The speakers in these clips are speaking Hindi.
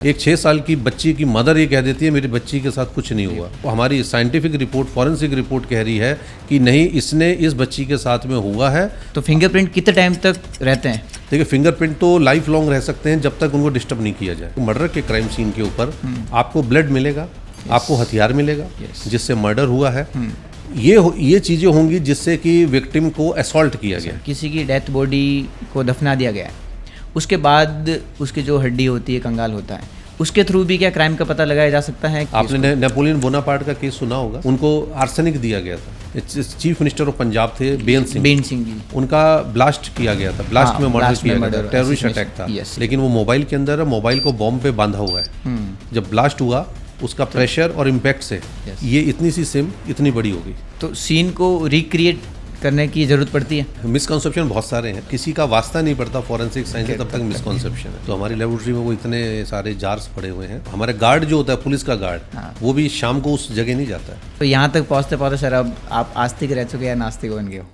एक 6 साल की बच्ची की मदर ये कह देती है मेरी बच्ची के साथ कुछ नहीं हुआ। हमारी साइंटिफिक रिपोर्ट, फॉरेंसिक रिपोर्ट कह रही है कि नहीं, इसने इस बच्ची के साथ में हुआ है। तो फिंगरप्रिंट कितने टाइम तक रहते हैं? देखिए, फिंगरप्रिंट तो लाइफ लॉन्ग रह सकते हैं जब तक उनको डिस्टर्ब नहीं किया जाए। मर्डर के क्राइम सीन के ऊपर आपको ब्लड मिलेगा, आपको हथियार मिलेगा जिससे मर्डर हुआ है। ये चीज़ें होंगी जिससे कि विक्टिम को असॉल्ट किया गया, किसी की डेथ बॉडी को दफना दिया गया है, उसके बाद उसकी जो हड्डी होती है, कंगाल होता है, उसके थ्रू भी क्या क्राइम का पता लगाया जा सकता है? आपने नेपोलियन बोनापार्ट का केस सुना होगा। उनको आर्सेनिक दिया गया था। चीफ मिनिस्टर ऑफ पंजाब थे बेन सिंह जी। उनका ब्लास्ट किया गया था, ब्लास्ट में मर्डर किया गया था, टेररिस्ट अटैक था। लेकिन वो मोबाइल के अंदर है, मोबाइल को बॉम्ब पे बांधा हुआ है। जब ब्लास्ट हुआ उसका प्रेशर और इम्पैक्ट से ये इतनी सी सिम इतनी बड़ी हो गई। तो सीन को रिक्रिएट करने की जरूरत पड़ती है। मिसकॉन्सेप्शन बहुत सारे हैं, किसी का वास्ता नहीं पड़ता फॉरेंसिक साइंस से तब तक मिसकॉन्सेप्शन है। तो हमारी लेबोरेटरी में वो इतने सारे जार्स पड़े हुए हैं। हमारे गार्ड जो होता है, पुलिस का गार्ड, वो भी शाम को उस जगह नहीं जाता है। तो यहाँ तक पहुँचते पहुँचते सर अब आप आस्तिक रह चुके या नास्तिक बन गए हो?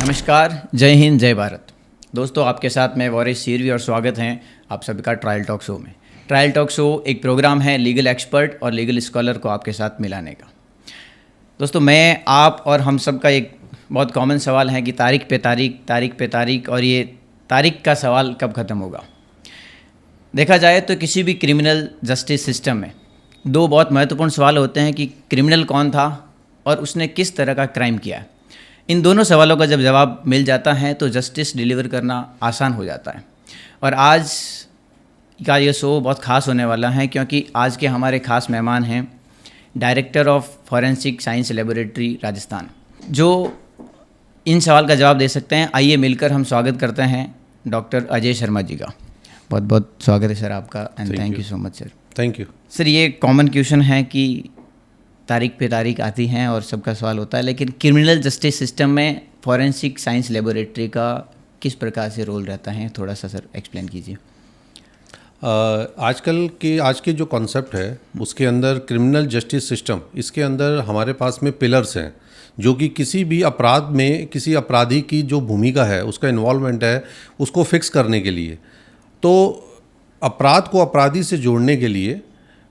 नमस्कार, जय हिंद, जय भारत। दोस्तों, आपके साथ मैं वॉरिस सीरवी और स्वागत है आप सभी का ट्रायल टॉक शो में। ट्रायल टॉक शो एक प्रोग्राम है लीगल एक्सपर्ट और लीगल स्कॉलर को आपके साथ मिलाने का। दोस्तों, मैं, आप और हम सब का एक बहुत कॉमन सवाल है कि तारीख पे तारीख, और ये तारीख का सवाल कब ख़त्म होगा। देखा जाए तो किसी भी क्रिमिनल जस्टिस सिस्टम में दो बहुत महत्वपूर्ण सवाल होते हैं कि क्रिमिनल कौन था और उसने किस तरह का क्राइम किया है। इन दोनों सवालों का जब जवाब मिल जाता है तो जस्टिस डिलीवर करना आसान हो जाता है। और आज का ये शो बहुत ख़ास होने वाला है क्योंकि आज के हमारे ख़ास मेहमान हैं director of forensic science laboratory Rajasthan, जो इन सवाल का जवाब दे सकते हैं। आइए मिलकर हम स्वागत करते हैं डॉक्टर अजय शर्मा जी का। बहुत बहुत स्वागत है सर आपका, and thank you so much sir. Thank you sir. ये कॉमन क्वेश्चन है कि तारीख पे तारीख आती हैं और सबका सवाल होता है, लेकिन क्रिमिनल जस्टिस सिस्टम में फॉरेंसिक साइंस लेबोरेटरी का किस प्रकार से रोल रहता है, थोड़ा सा सर एक्सप्लेन कीजिए। आज के जो कॉन्सेप्ट है उसके अंदर क्रिमिनल जस्टिस सिस्टम, इसके अंदर हमारे पास में पिलर्स हैं जो कि किसी भी अपराध में किसी अपराधी की जो भूमिका है, उसका इन्वॉल्वमेंट है, उसको फिक्स करने के लिए। तो अपराध को अपराधी से जोड़ने के लिए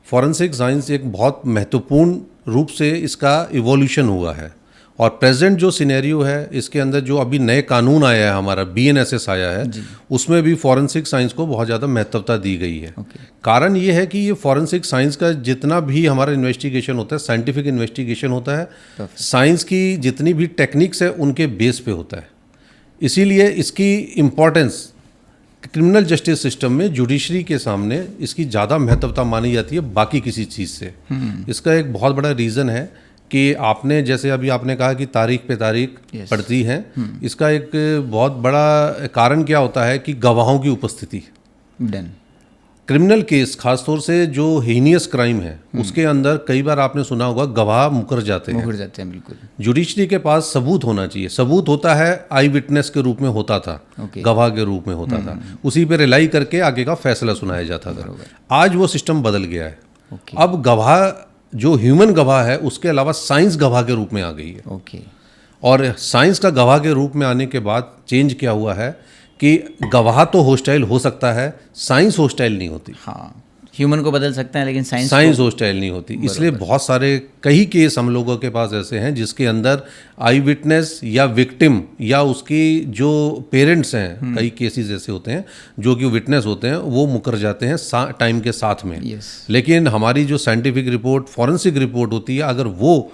फॉरेंसिक साइंस एक बहुत महत्वपूर्ण रूप से इसका इवोल्यूशन हुआ है। और प्रेजेंट जो सिनेरियो है, इसके अंदर जो अभी नए कानून आया है, हमारा BNSS आया है, उसमें भी फॉरेंसिक साइंस को बहुत ज़्यादा महत्वता दी गई है। कारण ये है कि ये फॉरेंसिक साइंस का जितना भी हमारा इन्वेस्टिगेशन होता है, साइंटिफिक इन्वेस्टिगेशन होता है, साइंस की जितनी भी टेक्निक्स है उनके बेस पे होता है। इसीलिए इसकी इम्पोर्टेंस क्रिमिनल जस्टिस सिस्टम में जुडिशरी के सामने इसकी ज़्यादा महत्वता मानी जाती है बाकी किसी चीज़ से। इसका एक बहुत बड़ा रीज़न है कि आपने जैसे अभी आपने कहा कि तारीख पे तारीख पड़ती है। इसका एक बहुत बड़ा कारण क्या होता है कि गवाहों की उपस्थिति। क्रिमिनल केस, खासतौर से जो हीनियस क्राइम है, उसके अंदर कई बार आपने सुना होगा गवाह मुकर जाते हैं। बिल्कुल। जुडिशरी के पास सबूत होना चाहिए। सबूत होता है आई विटनेस के रूप में होता था, गवाह के रूप में होता था, उसी पे रिलाई करके आगे का फैसला सुनाया जाता था। आज वो सिस्टम बदल गया है। अब गवाह, जो ह्यूमन गवाह है, उसके अलावा साइंस गवाह के रूप में आ गई है। और साइंस का गवाह के रूप में आने के बाद चेंज क्या हुआ है कि गवाह तो होस्टाइल हो सकता है, साइंस होस्टाइल नहीं होती। हाँ, ह्यूमन को बदल सकते हैं लेकिन साइंस होस्टाइल नहीं होती। इसलिए बहुत सारे कई केस हम लोगों के पास ऐसे हैं जिसके अंदर आई विटनेस या विक्टिम या उसकी जो पेरेंट्स हैं, कई केसेस ऐसे होते हैं जो कि विटनेस होते हैं, वो मुकर जाते हैं टाइम के साथ में। लेकिन हमारी जो साइंटिफिक रिपोर्ट, फॉरेंसिक रिपोर्ट होती है, अगर वो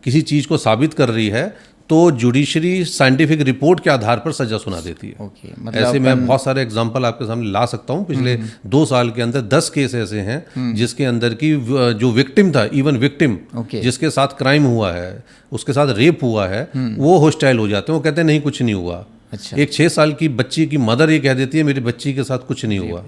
किसी चीज़ को साबित कर रही है तो जुडिशरी साइंटिफिक रिपोर्ट के आधार पर सजा सुना देती है। मतलब ऐसे मैं बहुत सारे एग्जांपल आपके सामने ला सकता हूँ। पिछले 2 साल के अंदर 10 केस ऐसे हैं जिसके अंदर की जो विक्टिम था, इवन विक्टिम जिसके साथ क्राइम हुआ है, उसके साथ रेप हुआ है, वो होस्टाइल हो जाते हैं। वो कहते हैं नहीं, कुछ नहीं हुआ। एक 6 साल की बच्ची की मदर ये कह देती है मेरी बच्ची के साथ कुछ नहीं हुआ।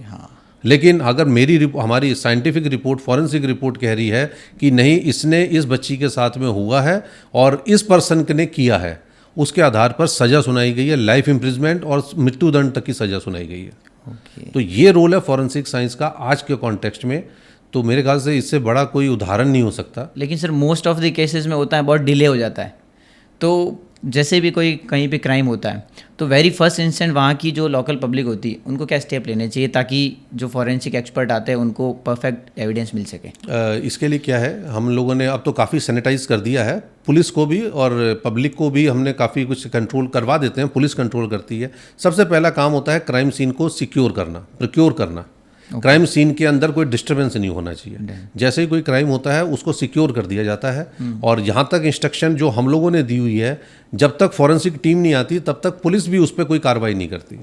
लेकिन अगर हमारी साइंटिफिक रिपोर्ट, फॉरेंसिक रिपोर्ट कह रही है कि नहीं, इसने इस बच्ची के साथ में हुआ है और इस पर्सन ने किया है, उसके आधार पर सज़ा सुनाई गई है, लाइफ इम्प्रिजमेंट और मृत्युदंड तक की सज़ा सुनाई गई है। ओके। तो ये रोल है फॉरेंसिक साइंस का आज के कॉन्टेक्स्ट में। तो मेरे ख्याल से इससे बड़ा कोई उदाहरण नहीं हो सकता। लेकिन sir most of the cases में होता है बहुत डिले हो जाता है। तो जैसे भी कोई कहीं पे क्राइम होता है तो वेरी फर्स्ट इंस्टेंट वहाँ की जो लोकल पब्लिक होती है उनको क्या स्टेप लेने चाहिए ताकि जो फॉरेंसिक एक्सपर्ट आते हैं उनको परफेक्ट एविडेंस मिल सके? इसके लिए क्या है, हम लोगों ने अब तो काफ़ी सैनिटाइज कर दिया है, पुलिस को भी और पब्लिक को भी हमने काफ़ी कुछ कंट्रोल करवा देते हैं, पुलिस कंट्रोल करती है। सबसे पहला काम होता है क्राइम सीन को सिक्योर करना, प्रिक्योर करना। क्राइम सीन के अंदर कोई डिस्टर्बेंस नहीं होना चाहिए। जैसे ही कोई क्राइम होता है उसको सिक्योर कर दिया जाता है। और यहाँ तक इंस्ट्रक्शन जो हम लोगों ने दी हुई है, जब तक फॉरेंसिक टीम नहीं आती तब तक पुलिस भी उस पर कोई कार्रवाई नहीं करती।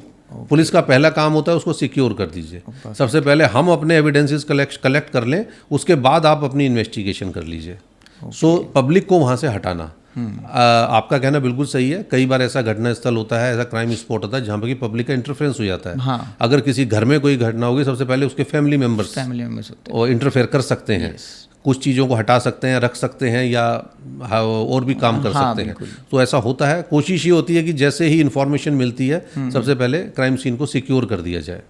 पुलिस का पहला काम होता है उसको सिक्योर कर दीजिए। सबसे पहले हम अपने एविडेंसेस कलेक्ट कर लें, उसके बाद आप अपनी इन्वेस्टिगेशन कर लीजिए। सो पब्लिक को वहाँ से हटाना। आपका कहना बिल्कुल सही है। कई बार ऐसा घटना स्थल होता है, ऐसा क्राइम स्पॉट होता है जहाँ पर कि पब्लिक का इंटरफेरेंस हो जाता है। हाँ। अगर किसी घर में कोई घटना होगी, सबसे पहले उसके फैमिली मेम्बर्स होते और इंटरफेयर कर सकते हैं। कुछ चीज़ों को हटा सकते हैं, रख सकते हैं या और भी काम कर सकते हैं। तो ऐसा होता है। कोशिश ये होती है कि जैसे ही इंफॉर्मेशन मिलती है सबसे पहले क्राइम सीन को सिक्योर कर दिया जाए।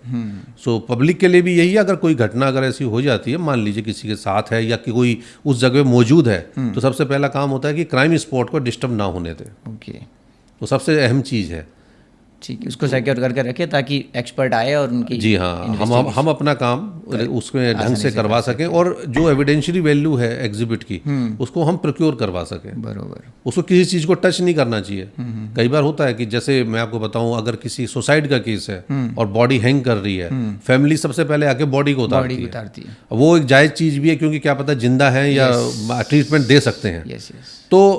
सो पब्लिक के लिए भी यही है, अगर कोई घटना अगर ऐसी हो जाती है, मान लीजिए किसी के साथ है या कि कोई उस जगह मौजूद है, तो सबसे पहला काम होता है कि क्राइम स्पॉट को डिस्टर्ब ना होने दें। ओके। तो सबसे अहम चीज़ है। ठीक है, उसको सिक्योर करके रखें ताकि एक्सपर्ट आए और उनकी जी हाँ, हम अपना काम उसमें ढंग से करवा सकें और जो एविडेंशियरी वैल्यू है एग्जिबिट की उसको हम प्रोक्योर करवा सकें। बरोबर। उसको किसी चीज़ को टच नहीं करना चाहिए। कई बार होता है कि जैसे मैं आपको बताऊं, अगर किसी सुसाइड का केस है और बॉडी हैंग कर रही है, फैमिली सबसे पहले आके बॉडी को उतारती है। वो एक जायज़ चीज़ भी है क्योंकि क्या पता जिंदा है या ट्रीटमेंट दे सकते हैं। तो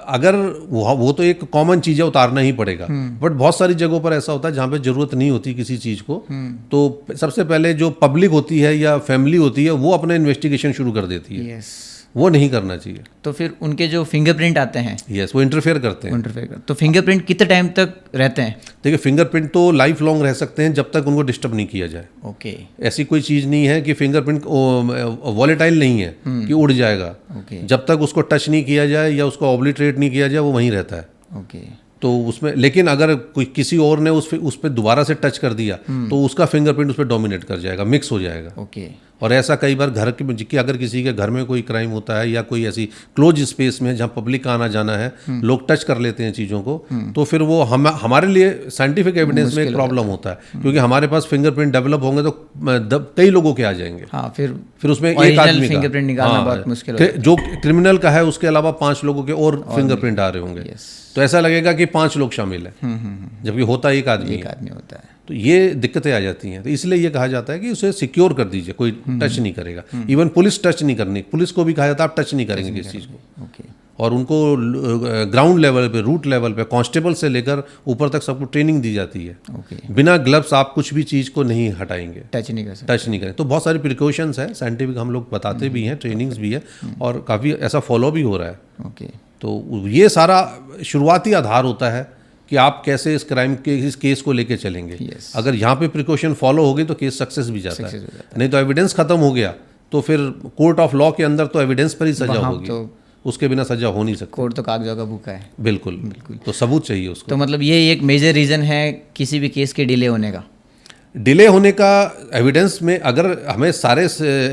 अगर वो तो एक कॉमन चीज़ है, उतारना ही पड़ेगा। बट बहुत सारी जगहों पर ऐसा होता है जहाँ पे ज़रूरत नहीं होती किसी चीज़ को, तो सबसे पहले जो पब्लिक होती है या फैमिली होती है वो अपना इन्वेस्टिगेशन शुरू कर देती है। वो नहीं करना चाहिए। तो फिर उनके जो फिंगरप्रिंट आते हैं, वो इंटरफेयर करते हैं। तो फिंगरप्रिंट कितने टाइम तक रहते हैं? देखिए, फिंगरप्रिंट तो लाइफ लॉन्ग रह सकते हैं जब तक उनको डिस्टर्ब नहीं किया जाए। ओके। ऐसी कोई चीज़ नहीं है कि फिंगरप्रिंट वॉलेटाइल नहीं है कि उड़ जाएगा। जब तक उसको टच नहीं किया जाए या उसको ऑब्लिटरेट नहीं किया जाए वो वहीं रहता है। ओके। तो उसमें, लेकिन अगर कोई किसी और ने उस पर दोबारा से टच कर दिया तो उसका फिंगरप्रिंट उस पर डोमिनेट कर जाएगा, मिक्स हो जाएगा। ओके। और ऐसा कई बार घर के अगर किसी के घर में कोई क्राइम होता है या कोई ऐसी क्लोज स्पेस में जहाँ पब्लिक का आना जाना है, लोग टच कर लेते हैं चीज़ों को, तो फिर वो हमारे लिए साइंटिफिक एविडेंस में एक प्रॉब्लम होता है क्योंकि हमारे पास फिंगरप्रिंट डेवलप होंगे तो कई लोगों के आ जाएंगे। हाँ, फिर उसमें एक आदमी फिंगरप्रिंट निकालना बहुत मुश्किल है। जो क्रिमिनल का है उसके अलावा 5 लोगों के और फिंगरप्रिंट आ रहे होंगे। तो ऐसा लगेगा कि 5 लोग शामिल हैं, जबकि होता एक आदमी होता है। तो ये दिक्कतें आ जाती हैं। तो इसलिए ये कहा जाता है कि उसे सिक्योर कर दीजिए, कोई टच नहीं करेगा। इवन पुलिस टच नहीं करनी, पुलिस को भी कहा जाता है आप टच नहीं करेंगे किस चीज़ को। ओके। और उनको ग्राउंड लेवल पे, रूट लेवल पे, कांस्टेबल से लेकर ऊपर तक सबको ट्रेनिंग दी जाती है। बिना ग्लव्स आप कुछ भी चीज़ को नहीं हटाएंगे, टच नहीं कर सकते, टच नहीं करें। तो बहुत सारी प्रिकॉशंस है, साइंटिफिक हम लोग बताते भी हैं, ट्रेनिंग्स भी है और काफ़ी ऐसा फॉलो भी हो रहा है। ओके। तो ये सारा शुरुआती आधार होता है कि आप कैसे इस क्राइम के इस केस को लेके चलेंगे। अगर यहाँ पे प्रिकॉशन फॉलो होगी तो केस सक्सेस भी जाता है। नहीं तो एविडेंस खत्म हो गया तो फिर कोर्ट ऑफ लॉ के अंदर तो एविडेंस पर ही सजा होगी, तो उसके बिना सजा हो नहीं सकती। कोर्ट तो कागजों का भूखा है। बिल्कुल बिल्कुल। तो सबूत चाहिए उसको। तो मतलब ये एक मेजर रीज़न है किसी भी केस के डिले होने का। डिले होने का एविडेंस में, अगर हमें सारे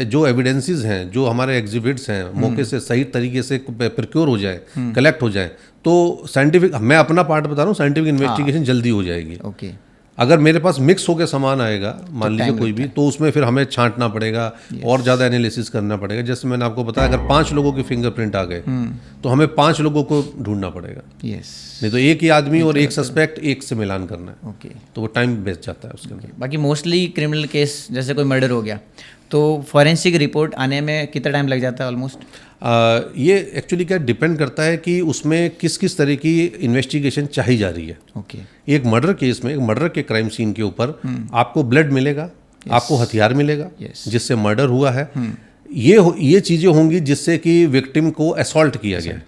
जो एविडेंसेस हैं, जो हमारे एग्जिबिट्स हैं, मौके से सही तरीके से प्रिक्योर हो जाए, कलेक्ट हो जाए, तो साइंटिफिक, मैं अपना पार्ट बता रहा हूँ, साइंटिफिक इन्वेस्टिगेशन जल्दी हो जाएगी। ओके। अगर मेरे पास मिक्स होकर सामान आएगा, मान लीजिए कोई भी, तो उसमें फिर हमें छांटना पड़ेगा और ज़्यादा एनालिसिस करना पड़ेगा। जैसे मैंने आपको बताया, अगर 5 लोगों के फिंगरप्रिंट आ गए तो हमें 5 लोगों को ढूंढना पड़ेगा। नहीं तो एक ही आदमी और एक सस्पेक्ट, एक से मिलान करना है। ओके। तो वो टाइम बेच जाता है उसके अंदर। बाकी मोस्टली क्रिमिनल केस, जैसे कोई मर्डर हो गया, तो फॉरेंसिक रिपोर्ट आने में कितना टाइम लग जाता है ऑलमोस्ट? ये एक्चुअली क्या डिपेंड करता है कि उसमें किस किस तरह की इन्वेस्टिगेशन चाहिए जा रही है। ओके। एक मर्डर केस में, एक मर्डर के क्राइम सीन के ऊपर आपको ब्लड मिलेगा, आपको हथियार मिलेगा जिससे मर्डर हुआ है, ये चीज़ें होंगी जिससे कि विक्टिम को असॉल्ट किया गया।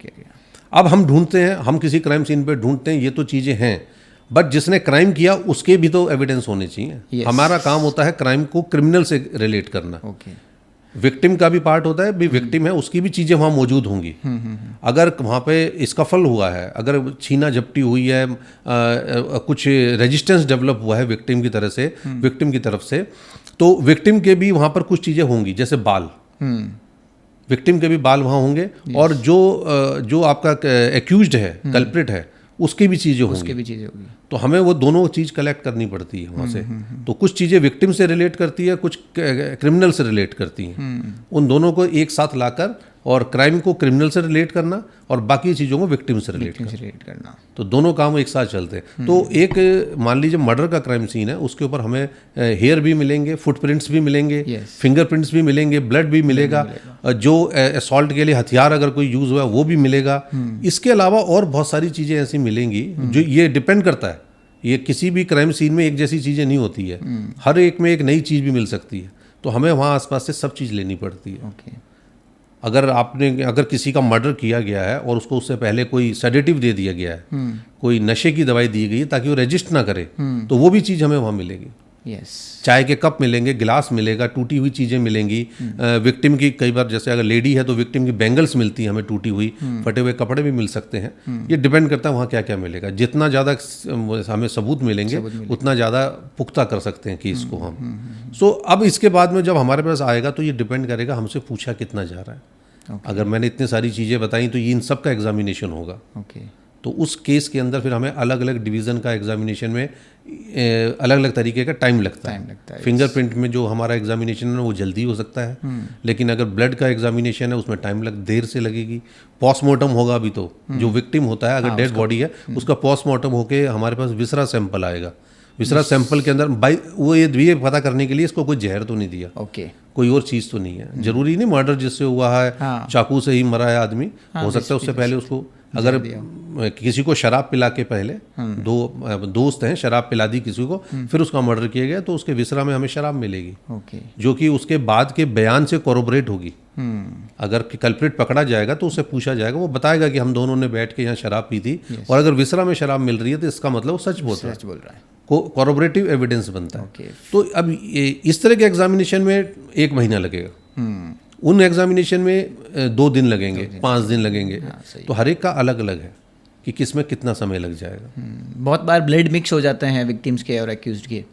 अब हम ढूंढते हैं, हम किसी क्राइम सीन पे ढूंढते हैं, ये तो चीज़ें हैं, बट जिसने क्राइम किया उसके भी तो एविडेंस होने चाहिए। हमारा काम होता है क्राइम को क्रिमिनल से रिलेट करना। ओके। विक्टिम का भी पार्ट होता है, भी विक्टिम है उसकी भी चीज़ें वहाँ मौजूद होंगी। अगर वहाँ पे स्कफल हुआ है, अगर छीना झपटी हुई है, कुछ रेजिस्टेंस डेवलप हुआ है विक्टिम की तरफ से, तो विक्टिम के भी वहाँ पर कुछ चीज़ें होंगी, जैसे बाल, विक्टिम के भी बाल वहाँ होंगे, और जो आपका एक्यूज्ड है, कल्प्रिट है, उसकी भी चीज़ें होंगी। तो हमें वो दोनों चीज़ कलेक्ट करनी पड़ती है वहाँ से। तो कुछ चीज़ें विक्टिम से रिलेट करती है, कुछ क्रिमिनल से रिलेट करती हैं। उन दोनों को एक साथ लाकर और क्राइम को क्रिमिनल से रिलेट करना और बाकी चीज़ों को विक्टिम से रिलेट करना, तो दोनों काम एक साथ चलते हैं। तो एक मान लीजिए मर्डर का क्राइम सीन है, उसके ऊपर हमें हेयर भी मिलेंगे, फुटप्रिंट्स भी मिलेंगे, फिंगरप्रिंट्स भी मिलेंगे, ब्लड भी मिलेगा, जो असॉल्ट के लिए हथियार अगर कोई यूज़ हुआ वो भी मिलेगा। इसके अलावा और बहुत सारी चीज़ें ऐसी मिलेंगी जो ये डिपेंड करता है, ये किसी भी क्राइम सीन में एक जैसी चीज़ें नहीं होती है, हर एक में एक नई चीज़ भी मिल सकती है। तो हमें वहाँ आसपास से सब चीज़ लेनी पड़ती है। अगर किसी का मर्डर किया गया है और उसको उससे पहले कोई सेडेटिव दे दिया गया है, कोई नशे की दवाई दी गई है ताकि वो रजिस्ट ना करे, तो वो भी चीज़ हमें वहाँ मिलेगी। चाय के कप मिलेंगे, गिलास मिलेगा, टूटी हुई चीज़ें मिलेंगी। विक्टिम की कई बार, जैसे अगर लेडी है तो विक्टिम की बैंगल्स मिलती हैं हमें, टूटी हुई, फटे हुए कपड़े भी मिल सकते हैं। ये डिपेंड करता है वहाँ क्या क्या मिलेगा। जितना ज़्यादा हमें सबूत मिलेंगे उतना ज़्यादा पुख्ता कर सकते हैं केस को हम। सो अब इसके बाद में जब हमारे पास आएगा तो ये डिपेंड करेगा हमसे पूछा कितना जा रहा है। अगर मैंने इतनी सारी चीज़ें बताई तो ये इन सब का एग्जामिनेशन होगा। तो उस केस के अंदर फिर हमें अलग अलग डिवीज़न का एग्जामिनेशन में अलग अलग तरीके का टाइम लगता है। फिंगरप्रिंट में जो हमारा एग्जामिनेशन है वो जल्दी हो सकता है, लेकिन अगर ब्लड का एग्जामिनेशन है उसमें देर से लगेगी। पोस्टमार्टम होगा अभी तो, जो विक्टिम होता है अगर डेड बॉडी है उसका पोस्टमार्टम होके हमारे पास विसरा सैंपल आएगा। विसरा सैंपल के अंदर वो ये पता करने के लिए इसको कोई जहर तो नहीं दिया, कोई और चीज़ तो नहीं है। जरूरी नहीं मर्डर जिससे हुआ है, चाकू से ही मरा है आदमी, हो सकता है उससे पहले उसको अगर किसी को शराब पिला के पहले, दो दोस्त हैं, शराब पिला दी किसी को, फिर उसका मर्डर किया गया, तो उसके विसरा में हमें शराब मिलेगी, जो कि उसके बाद के बयान से कोरोबरेट होगी। अगर कल्प्रिट पकड़ा जाएगा तो उससे पूछा जाएगा, वो बताएगा कि हम दोनों ने बैठ के यहाँ शराब पी थी, और अगर विसरा में शराब मिल रही है तो इसका मतलब वो सच बोल रहा है, कोरोबरेटिव एविडेंस बनता है। तो अब इस तरह के एग्जामिनेशन में 1 महीना लगेगा, उन एग्जामिनेशन में 2 दिन लगेंगे, 5 दिन लगेंगे। तो हर एक का अलग अलग है कि किस में कितना समय लग जाएगा। बहुत बार ब्लड मिक्स हो जाते हैं विक्टिम्स के और एक्यूज्ड के।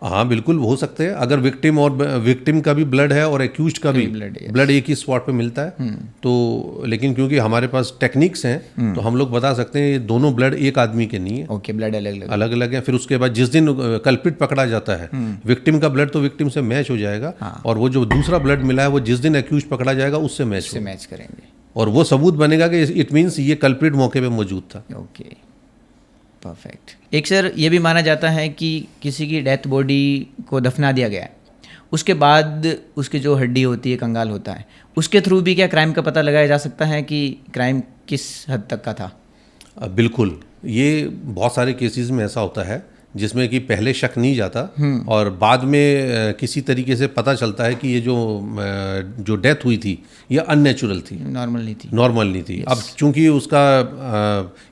हाँ बिल्कुल हो सकते हैं, अगर विक्टिम का भी ब्लड है और एक्यूज्ड का भी ब्लड एक ही स्पॉट पे मिलता है तो, लेकिन क्योंकि हमारे पास टेक्निक्स हैं तो हम लोग बता सकते हैं ये दोनों ब्लड एक आदमी के नहीं है। ब्लड अलग अलग है। फिर उसके बाद जिस दिन कल्प्रिट पकड़ा जाता है, विक्टिम का ब्लड तो विक्टिम से मैच हो जाएगा, और वो जो दूसरा ब्लड मिला है वो जिस दिन एक्यूज्ड पकड़ा जाएगा उससे मैच करेंगे, और वो सबूत बनेगा कि इट मीन्स ये कल्प्रिट मौके पे मौजूद था। परफेक्ट। एक सर ये भी माना जाता है कि किसी की डेथ बॉडी को दफना दिया गया है, उसके बाद उसकी जो हड्डी होती है, कंगाल होता है, उसके थ्रू भी क्या क्राइम का पता लगाया जा सकता है कि क्राइम किस हद तक का था? बिल्कुल, ये बहुत सारे केसेस में ऐसा होता है जिसमें कि पहले शक नहीं जाता और बाद में किसी तरीके से पता चलता है कि ये जो डेथ हुई थी ये अननेचुरल थी, नॉर्मल नहीं थी। अब चूंकि उसका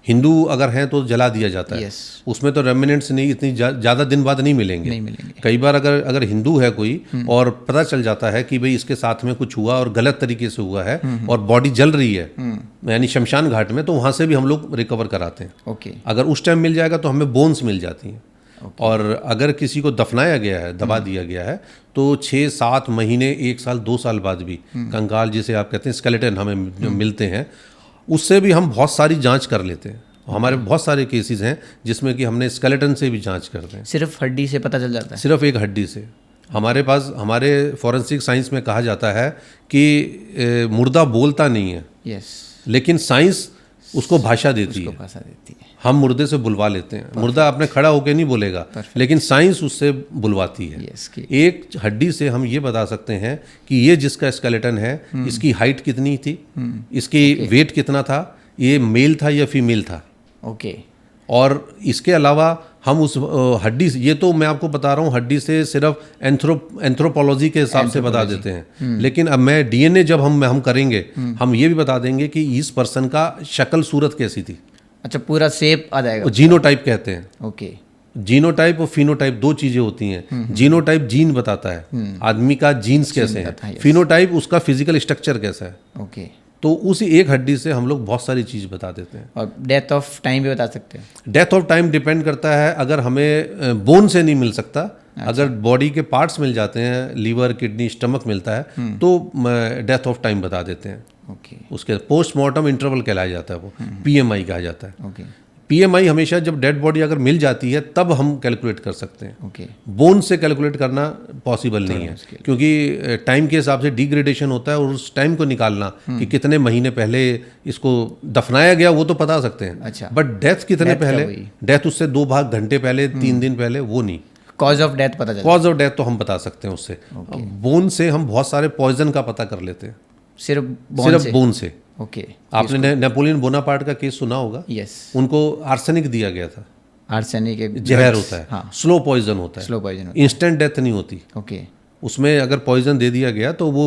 हिंदू अगर हैं तो जला दिया जाता है, उसमें तो रेमिनेंट्स नहीं इतनी ज़्यादा दिन बाद नहीं मिलेंगे। कई बार अगर हिंदू है कोई और पता चल जाता है कि भाई इसके साथ में कुछ हुआ और गलत तरीके से हुआ है और बॉडी जल रही है, यानी शमशान घाट में, तो वहाँ से भी हम लोग रिकवर कराते हैं। अगर उस टाइम मिल जाएगा तो हमें बोन्स मिल जाती हैं। और अगर किसी को दफनाया गया है, दबा दिया गया है, तो 6-7 महीने, 1 साल, 2 साल बाद भी कंकाल जिसे आप कहते हैं स्केलेटन हमें मिलते हैं, उससे भी हम बहुत सारी जांच कर लेते हैं। हमारे बहुत सारे केसेस हैं जिसमें कि हमने स्केलेटन से भी जांच करते हैं। सिर्फ हड्डी से पता चल जाता है? सिर्फ एक हड्डी से। हमारे पास, हमारे फॉरेंसिक साइंस में कहा जाता है कि मुर्दा बोलता नहीं है, लेकिन साइंस उसको भाषा देती है। हम मुर्दे से बुलवा लेते हैं। मुर्दा अपने खड़ा होकर नहीं बोलेगा, लेकिन साइंस उससे बुलवाती है। एक हड्डी से हम ये बता सकते हैं कि ये जिसका स्केलेटन है, इसकी हाइट कितनी थी, इसकी वेट कितना था, ये मेल था या फीमेल था। और इसके अलावा हम उस हड्डी से, ये तो मैं आपको बता रहा हूँ हड्डी से सिर्फ एंथ्रोपोलॉजी के हिसाब से बता देते हैं, लेकिन अब मैं डीएनए जब हम करेंगे, हम ये भी बता देंगे कि इस पर्सन का शक्ल सूरत कैसी थी। अच्छा, पूरा शेप आ जाएगा, जीनोटाइप कहते हैं। जीनोटाइप और फिनोटाइप दो चीजें होती हैं। जीनोटाइप जीन बताता है आदमी का जीन्स कैसे है, फिनोटाइप उसका फिजिकल स्ट्रक्चर कैसा है। ओके। तो उसी एक हड्डी से हम लोग बहुत सारी चीज़ बता देते हैं। और डेथ ऑफ टाइम भी बता सकते हैं? डेथ ऑफ टाइम डिपेंड करता है, अगर हमें बोन से नहीं मिल सकता, अगर बॉडी के पार्ट्स मिल जाते हैं, लीवर किडनी स्टमक मिलता है तो डेथ ऑफ टाइम बता देते हैं। ओके। उसके पोस्टमार्टम इंटरवल कहलाया जाता है, वो पीएमआई कहा जाता है। ओके। पीएमआई हमेशा जब डेड बॉडी अगर मिल जाती है तब हम कैलकुलेट कर सकते हैं। ओके। बोन से कैलकुलेट करना पॉसिबल नहीं है, क्योंकि टाइम के हिसाब से डिग्रेडेशन होता है और उस टाइम को निकालना कि कितने महीने पहले इसको दफनाया गया वो तो बता सकते हैं। अच्छा। बट डेथ कितने पहले, डेथ उससे 2 भाग घंटे पहले, 3 दिन पहले, वो नहीं। कॉज ऑफ डेथ पता चला? कॉज ऑफ डेथ तो हम बता सकते हैं उससे। बोन से हम बहुत सारे पॉइजन का पता कर लेते हैं, सिर्फ बोन से। ओके। आपने नेपोलियन बोनापार्ट का केस सुना होगा। यस। उनको आर्सेनिक दिया गया था। आर्सेनिक एक जहर होता है। हाँ। स्लो पॉइजन होता है, स्लो पॉइजन, इंस्टेंट डेथ नहीं होती। ओके। उसमें अगर पॉइजन दे दिया गया तो वो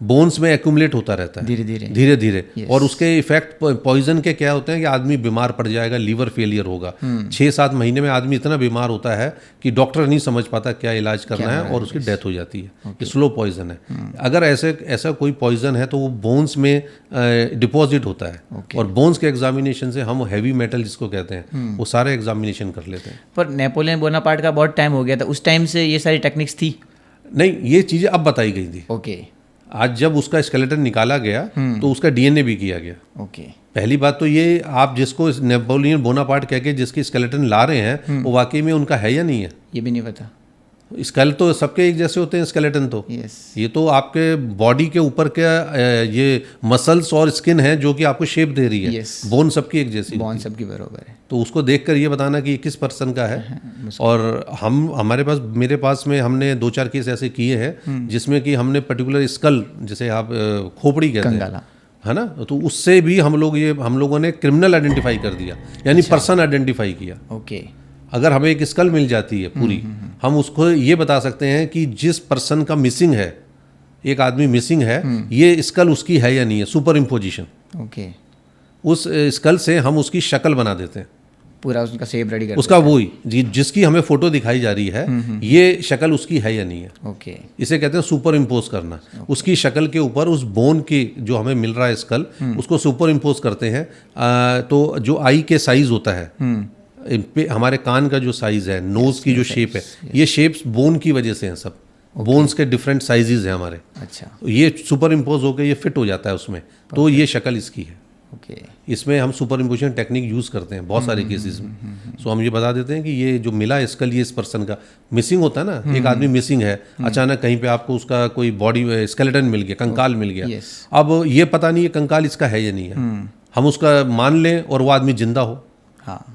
बोन्स में एक्यूमुलेट होता रहता है धीरे धीरे। और उसके इफेक्ट पॉइजन के क्या होते हैं कि आदमी बीमार पड़ जाएगा, लीवर फेलियर होगा। 6-7 महीने में आदमी इतना बीमार होता है कि डॉक्टर नहीं समझ पाता क्या इलाज करना है और उसकी डेथ हो जाती है। ये स्लो पॉइजन है। अगर ऐसा कोई पॉइजन है तो वो बोन्स में डिपॉजिट होता है और बोन्स के एग्जामिनेशन से हम हैवी मेटल जिसको कहते हैं वो सारे एग्जामिनेशन कर लेते हैं। पर नेपोलियन बोनापार्ट का बहुत टाइम हो गया था, उस टाइम से ये सारी टेक्निक्स थी? नहीं, ये चीज़ें अब बताई गई थी। ओके। आज जब उसका स्केलेटन निकाला गया तो उसका डीएनए भी किया गया। ओके। पहली बात तो ये, आप जिसको नेपोलियन बोनापार्ट कह के जिसकी स्केलेटन ला रहे हैं वो वाकई में उनका है या नहीं है, ये भी नहीं पता। स्केल तो सबके एक जैसे होते हैं स्केलेटन तो। yes. ये तो आपके बॉडी के ऊपर के ये मसल्स और स्किन है जो कि आपको शेप दे रही है। yes. बोन सबकी एक जैसी, बोन सबकी बराबर है। तो उसको देखकर ये बताना कि ये किस पर्सन का है। और मेरे पास में हमने 2-4 केस ऐसे किए हैं जिसमें कि हमने पर्टिकुलर स्कल, जैसे आप खोपड़ी कहते हैं, है ना, तो उससे भी हम लोगों ने क्रिमिनल आइडेंटिफाई कर दिया, यानी पर्सन आइडेंटिफाई किया। ओके। अगर हमें एक स्कल मिल जाती है पूरी, हम उसको ये बता सकते हैं कि जिस पर्सन का मिसिंग है, एक आदमी मिसिंग है, ये स्कल उसकी है या नहीं है, सुपर इम्पोजिशन। ओके। उस स्कल से हम उसकी शक्ल बना देते हैं, पूरा उसका शेप रेडी कर उसका वही जिसकी हमें फोटो दिखाई जा रही है, ये शक्ल उसकी है या नहीं है। ओके। इसे कहते हैं सुपर इम्पोज करना। उसकी शक्ल के ऊपर उस बोन की जो हमें मिल रहा है स्कल, उसको सुपर इम्पोज करते हैं। तो जो आई के साइज होता है, हमारे कान का जो साइज है, नोज की जो शेप है, ये शेप्स बोन की वजह से हैं सब। बोन्स के डिफरेंट साइजेस हैं हमारे। अच्छा। ये सुपर इम्पोज होकर ये फिट हो जाता है उसमें, तो ये शक्ल इसकी है। ओके। इसमें हम सुपर इम्पोजिशन टेक्निक यूज़ करते हैं बहुत सारे केसेस में। सो हम ये बता देते हैं कि ये जो मिला स्कल, ये इस पर्सन का मिसिंग होता है ना। एक आदमी मिसिंग है, अचानक कहीं पे आपको उसका कोई बॉडी स्केलेटन मिल गया, कंकाल मिल गया। अब ये पता नहीं है कंकाल इसका है या नहीं है, हम उसका मान लें और वो आदमी जिंदा हो। हाँ,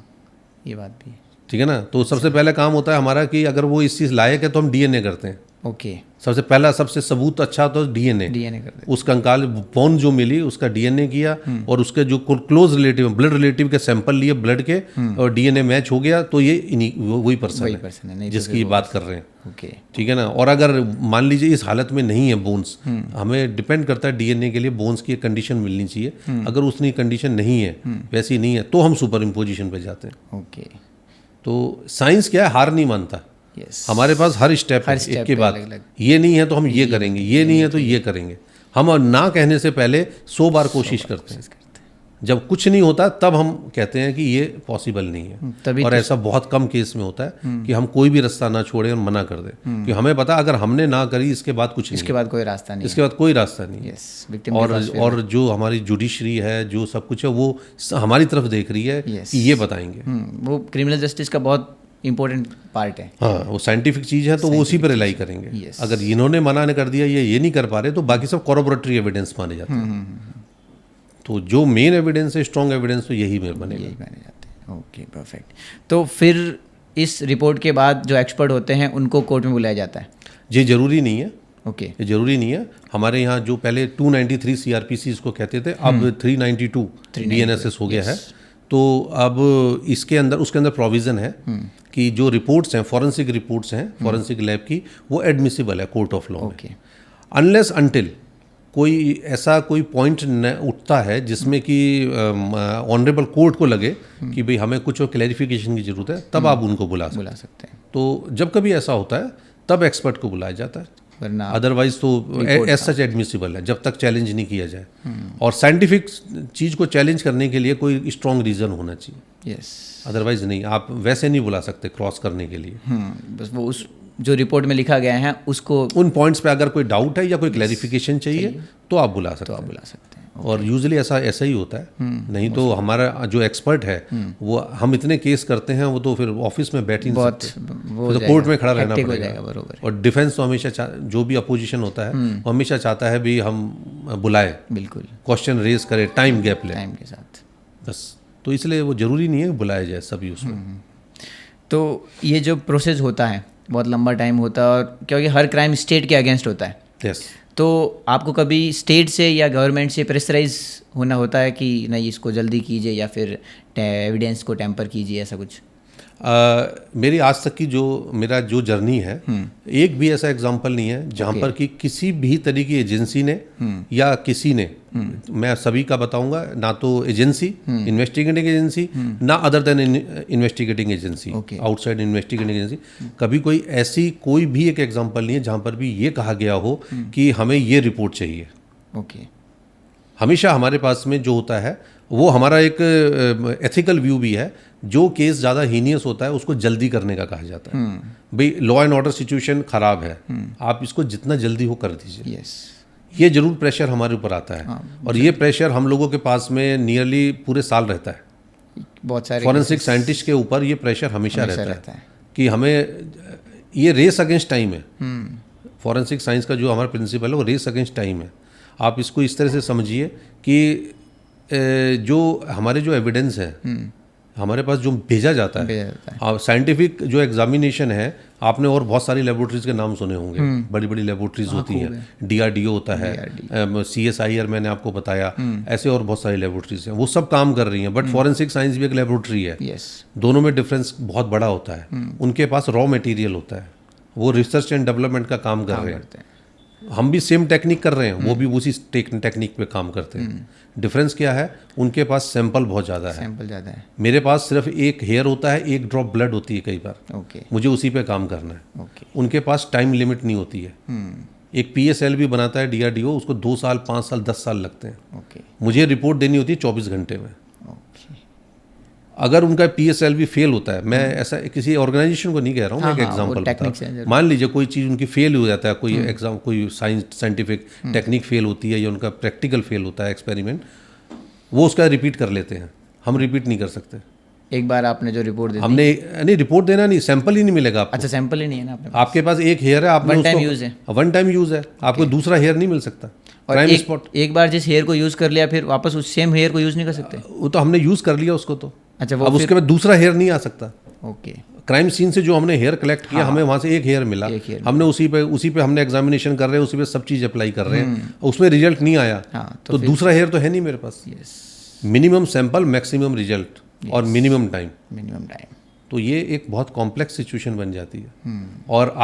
ये बात भी ठीक है ना। तो सबसे पहला काम होता है हमारा कि अगर वो इस चीज़ लायक है तो हम डीएनए करते हैं। ओके। सबसे पहला सबसे सबूत अच्छा तो डीएनए करते। उस कंकाल बोन जो मिली उसका डीएनए किया और उसके जो क्लोज रिलेटिव, ब्लड रिलेटिव के सैंपल लिए ब्लड के, और डीएनए मैच हो गया तो ये वही पर्सन है जिसकी बात कर रहे हैं। ओके। ठीक है ना। और अगर मान लीजिए इस हालत में नहीं है बोन्स, हमें डिपेंड करता है डीएनए के लिए बोन्स की कंडीशन मिलनी चाहिए। अगर उसकी कंडीशन नहीं है, वैसी नहीं है, तो हम सुपर इम्पोजिशन पे जाते हैं। ओके। तो साइंस क्या है, हार नहीं मानता। हमारे पास हर स्टेप है, एक के बाद ये नहीं है तो हम ये करेंगे, ये नहीं है तो ये करेंगे। हम ना कहने से पहले 100 बार कोशिश करते हैं। जब कुछ नहीं होता तब हम कहते हैं कि ये पॉसिबल नहीं है। और ऐसा बहुत कम केस में होता है कि हम कोई भी रास्ता ना छोड़े और मना कर दें, कि हमें पता अगर हमने ना करी इसके बाद कुछ नहीं, इसके बाद कोई रास्ता नहीं, इसके बाद कोई रास्ता नहीं। और जो हमारी जुडिशरी है, जो सब कुछ है, वो हमारी तरफ देख रही है कि ये बताएंगे। वो क्रिमिनल जस्टिस का बहुत इंपॉर्टेंट पार्ट है। हाँ, वो साइंटिफिक चीज़ है तो वो उसी पर रिलाई करेंगे। अगर इन्होंने मना कर दिया, ये नहीं कर पा रहे, तो बाकी सब कॉरोबोरेटरी एविडेंस माने जाते हैं। तो जो मेन एविडेंस है, स्ट्रॉन्ग एविडेंस, तो यही माने जाते हैं। Okay, perfect. तो फिर इस रिपोर्ट के बाद जो एक्सपर्ट होते हैं उनको कोर्ट में बुलाया जाता है? ये जरूरी नहीं है। ओके। ये जरूरी नहीं है। हमारे यहाँ जो पहले 293 CRPC इसको कहते थे, अब 392 DNSS हो गया है। तो अब उसके अंदर प्रोविज़न है कि जो रिपोर्ट्स हैं, फॉरेंसिक रिपोर्ट्स हैं, फॉरेंसिक लैब की, वो एडमिसिबल है कोर्ट ऑफ लॉ में, अनलेस अनटिल कोई ऐसा कोई पॉइंट उठता है जिसमें कि ऑनरेबल कोर्ट को लगे कि भाई हमें कुछ क्लैरिफिकेशन की ज़रूरत है, तब आप उनको बुला सकते हैं। तो जब कभी ऐसा होता है तब एक्सपर्ट को बुलाया जाता है, वरना अदरवाइज तो एज सच एडमिसिबल है जब तक चैलेंज नहीं किया जाए। और साइंटिफिक चीज़ को चैलेंज करने के लिए कोई स्ट्रॉन्ग रीज़न होना चाहिए। यस, अदरवाइज नहीं, आप वैसे नहीं बुला सकते क्रॉस करने के लिए। बस वो उस जो रिपोर्ट में लिखा गया है उसको, उन पॉइंट्स पे अगर कोई डाउट है या कोई क्लैरिफिकेशन चाहिए तो आप बुला सकते हैं। और यूजुअली ऐसा ही होता है। नहीं तो हमारा जो एक्सपर्ट है वो, हम इतने केस करते हैं, वो तो फिर ऑफिस में बैठ ही नहीं सकते, तो कोर्ट में खड़ा रहना पड़ेगा। और डिफेंस तो हमेशा जो भी अपोजिशन होता है वो हमेशा चाहता है भी हम बुलाए, बिल्कुल क्वेश्चन रेज करे, टाइम गैप ले, टाइम के साथ बस। तो इसलिए वो ज़रूरी नहीं है कि बुलाया जाए सभी उसमें। तो ये जो प्रोसेस होता है बहुत लंबा टाइम होता है, और क्योंकि हर क्राइम स्टेट के अगेंस्ट होता है। यस। तो आपको कभी स्टेट से या गवर्नमेंट से प्रेशराइज होना होता है कि नहीं इसको जल्दी कीजिए या फिर एविडेंस को टेम्पर कीजिए, ऐसा कुछ? मेरी आज तक की मेरा जो जर्नी है, एक भी ऐसा एग्जांपल नहीं है जहां पर कि किसी भी तरह की एजेंसी ने या किसी ने, मैं सभी का बताऊंगा, ना तो एजेंसी, इन्वेस्टिगेटिंग एजेंसी, ना other than investigating agency, outside investigating agency, कभी कोई ऐसी कोई भी एक एग्जांपल नहीं है जहां पर भी ये कहा गया हो कि हमें ये रिपोर्ट चाहिए। ओके। हमेशा हमारे पास में जो होता है वो हमारा एक एथिकल व्यू भी है, जो केस ज़्यादा हीनियस होता है उसको जल्दी करने का कहा जाता है। भाई लॉ एंड ऑर्डर सिचुएशन ख़राब है, आप इसको जितना जल्दी हो कर दीजिए। यस, ये जरूर प्रेशर हमारे ऊपर आता है। और ये प्रेशर हम लोगों के पास में नियरली पूरे साल रहता है। बहुत सारे फॉरेंसिक साइंटिस्ट के ऊपर ये प्रेशर हमेशा रहता है कि हमें, ये रेस अगेंस्ट टाइम है। फॉरेंसिक साइंस का जो हमारा प्रिंसिपल है वो रेस अगेंस्ट टाइम है। आप इसको इस तरह से समझिए कि जो हमारे जो एविडेंस है हमारे पास जो भेजा जाता है, साइंटिफिक जो एग्जामिनेशन है, आपने और बहुत सारी लेबोरेटरीज के नाम सुने होंगे, बड़ी बड़ी लेबोरेटरीज होती हैं, DRDO होता है, CSIR मैंने आपको बताया, ऐसे और बहुत सारी लेबोरेटरीज हैं, वो सब काम कर रही हैं। बट फॉरेंसिक साइंस भी एक लेबोरेटरी है। दोनों में डिफरेंस बहुत बड़ा होता है। उनके पास रॉ मटेरियल होता है, वो रिसर्च एंड डेवलपमेंट का काम कर रहे हैं। हम भी सेम टेक्निक कर रहे हैं, वो भी उसी टेक्निक पे काम करते हैं। डिफरेंस क्या है? उनके पास सैंपल बहुत ज़्यादा है, सैंपल ज़्यादा है। मेरे पास सिर्फ एक हेयर होता है, एक ड्रॉप ब्लड होती है कई बार। ओके। मुझे उसी पे काम करना है। ओके। उनके पास टाइम लिमिट नहीं होती है। एक PSL भी बनाता है DRDO, उसको 2 साल 5 साल 10 साल लगते हैं। ओके। मुझे रिपोर्ट देनी होती है 24 घंटे में। अगर उनका PSL भी फेल होता है, मैं ऐसा किसी ऑर्गेनाइजेशन को नहीं कह रहा हूँ, मैं एक एग्जांपल बता रहा हूँ। मान लीजिए कोई चीज़ उनकी फेल हो जाता है, कोई एग्जाम, कोई साइंटिफिक टेक्निक फेल होती है या उनका प्रैक्टिकल फेल होता है, एक्सपेरिमेंट, वो उसका रिपीट कर लेते हैं। हम रिपीट नहीं कर सकते। एक बार आपने जो रिपोर्ट दी, हमने नहीं, रिपोर्ट देना नहीं, सैंपल ही नहीं मिलेगा आपको। अच्छा, सैंपल ही नहीं है ना आपने? आपके पास एक हेयर है, आपने वन टाइम यूज़ है, वन टाइम यूज़ है, आपको दूसरा हेयर नहीं मिल सकता। और एक बार जिस हेयर को यूज़ कर लिया फिर वापस उस सेम हेयर को यूज़ नहीं कर सकते? वो तो हमने यूज़ कर लिया उसको, तो अच्छा, वो अब उसके बाद दूसरा हेयर नहीं आ सकता। ओके। क्राइम सीन से जो हमने हेयर कलेक्ट किया, हमें वहाँ से एक हेयर मिला, हमने उसी पे हमने एग्जामिनेशन कर रहे हैं, उसी पे सब चीज़ अप्लाई कर रहे हैं, उसमें रिजल्ट नहीं आया, तो दूसरा हेयर तो है नहीं मेरे पास। मिनिमम सैंपल, मैक्सिमम रिजल्ट और मिनिमम टाइम। तो ये एक बहुत कॉम्प्लेक्स सिचुएशन बन जाती है। और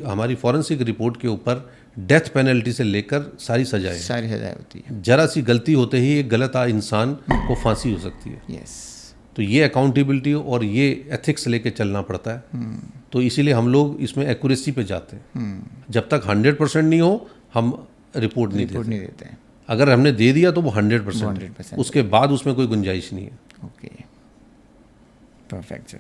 हमारी फॉरेंसिक रिपोर्ट के ऊपर डेथ पेनल्टी से लेकर सारी सजाएं होती है। जरा सी गलती होते ही एक गलत इंसान को फांसी हो सकती है। तो ये अकाउंटेबिलिटी और ये एथिक्स लेके चलना पड़ता है। तो इसीलिए हम लोग इसमें एक्यूरेसी पे जाते हैं। जब तक 100% नहीं हो, हम रिपोर्ट नहीं देते। अगर हमने दे दिया तो वो 100%, उसके बाद उसमें कोई गुंजाइश नहीं है। Okay, perfect sir.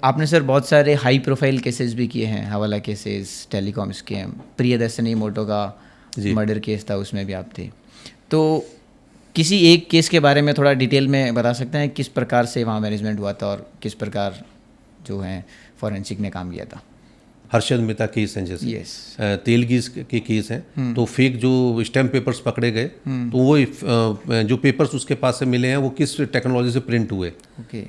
आपने सर बहुत सारे हाई प्रोफाइल केसेस भी किए हैं, हवाला केसेस, टेलीकॉम स्कैम, प्रियदर्शनी मोटो का मर्डर केस था, उसमें भी आप थे। तो किसी एक केस के बारे में थोड़ा डिटेल में बता सकते हैं, किस प्रकार से वहाँ मैनेजमेंट हुआ था और किस प्रकार जो है फॉरेंसिक ने काम किया था? हर्षद मेहता केस हैं, जैसे तेलगी के केस हैं, तो फेक जो स्टैम्प पेपर्स पकड़े गए, तो वो जो पेपर्स उसके पास से मिले हैं वो किस टेक्नोलॉजी से प्रिंट हुए,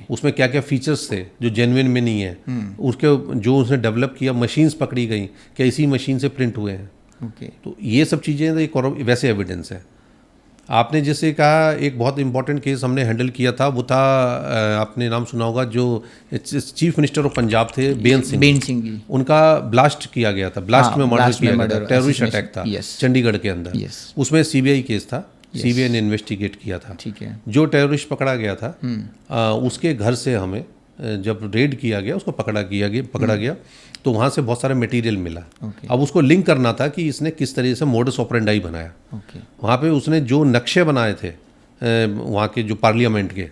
उसमें क्या क्या फीचर्स थे जो जेन्युइन में नहीं है, उसके जो उसने डेवलप किया, मशीन्स पकड़ी गई, क्या इसी मशीन से प्रिंट हुए हैं। तो ये सब चीज़ें एक और वैसे एविडेंस है। आपने जैसे कहा, एक बहुत इंपॉर्टेंट केस हमने हैंडल किया था, वो था आपने नाम सुना होगा, जो चीफ मिनिस्टर ऑफ पंजाब थे बेन सिंह जी। उनका ब्लास्ट किया गया था, ब्लास्ट में मर्डर किया गया था, टेररिस्ट अटैक था चंडीगढ़ के अंदर। उसमें सीबीआई केस था, सीबीआई ने इन्वेस्टिगेट किया था। ठीक है। जो टेररिस्ट पकड़ा गया था उसके घर से हमें जब रेड किया गया, उसको पकड़ा गया तो वहाँ से बहुत सारा मटेरियल मिला। अब उसको लिंक करना था कि इसने किस तरह से मोडस ऑपरेंडाई बनाया। वहाँ पे उसने जो नक्शे बनाए थे वहाँ के जो पार्लियामेंट के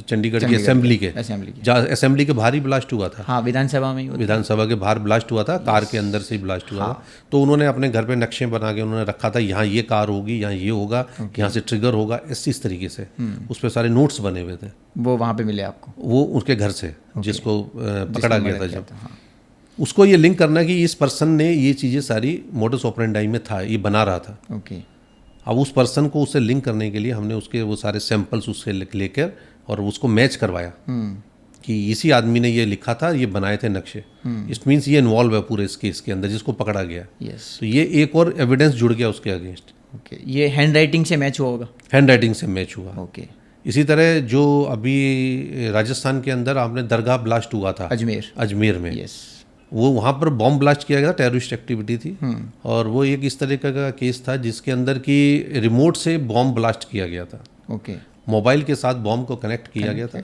चंडीगढ़ की असेंबली के बाहर ही ब्लास्ट हुआ था। हाँ, विधानसभा के बाहर ब्लास्ट हुआ था, कार के अंदर से ही ब्लास्ट हुआ था। तो उन्होंने अपने घर पे नक्शे बना के उन्होंने रखा था, यहाँ ये कार होगी, यहाँ ये होगा, यहाँ से ट्रिगर होगा, इस तरीके से उस पर सारे नोट्स बने हुए थे। वो वहाँ पे मिले आपको? वो उसके घर से जिसको पकड़ा गया था, जब उसको ये लिंक करना कि इस पर्सन ने ये चीज़ें सारी मोडस ऑपरेंडाई में था, ये बना रहा था। अब उस पर्सन को उससे लिंक करने के लिए हमने उसके वो सारे सैंपल्स उससे लेकर और उसको मैच करवाया कि इसी आदमी ने ये लिखा था, ये बनाए थे नक्शे। इट मीन्स ये इन्वॉल्व है पूरे इस केस के अंदर, जिसको पकड़ा गया। तो ये एक और एविडेंस जुड़ गया उसके अगेंस्ट। ये हैंड राइटिंग से मैच हुआ होगा? हैंड राइटिंग से मैच हुआ। इसी तरह जो अभी राजस्थान के अंदर आपने दरगाह ब्लास्ट हुआ था अजमेर में, वो वहाँ पर बॉम्ब ब्लास्ट किया गया था, टेररिस्ट एक्टिविटी थी। और वो एक इस तरह का केस था जिसके अंदर की रिमोट से बॉम्ब ब्लास्ट किया गया था। मोबाइल के साथ बॉम्ब को कनेक्ट किया गया था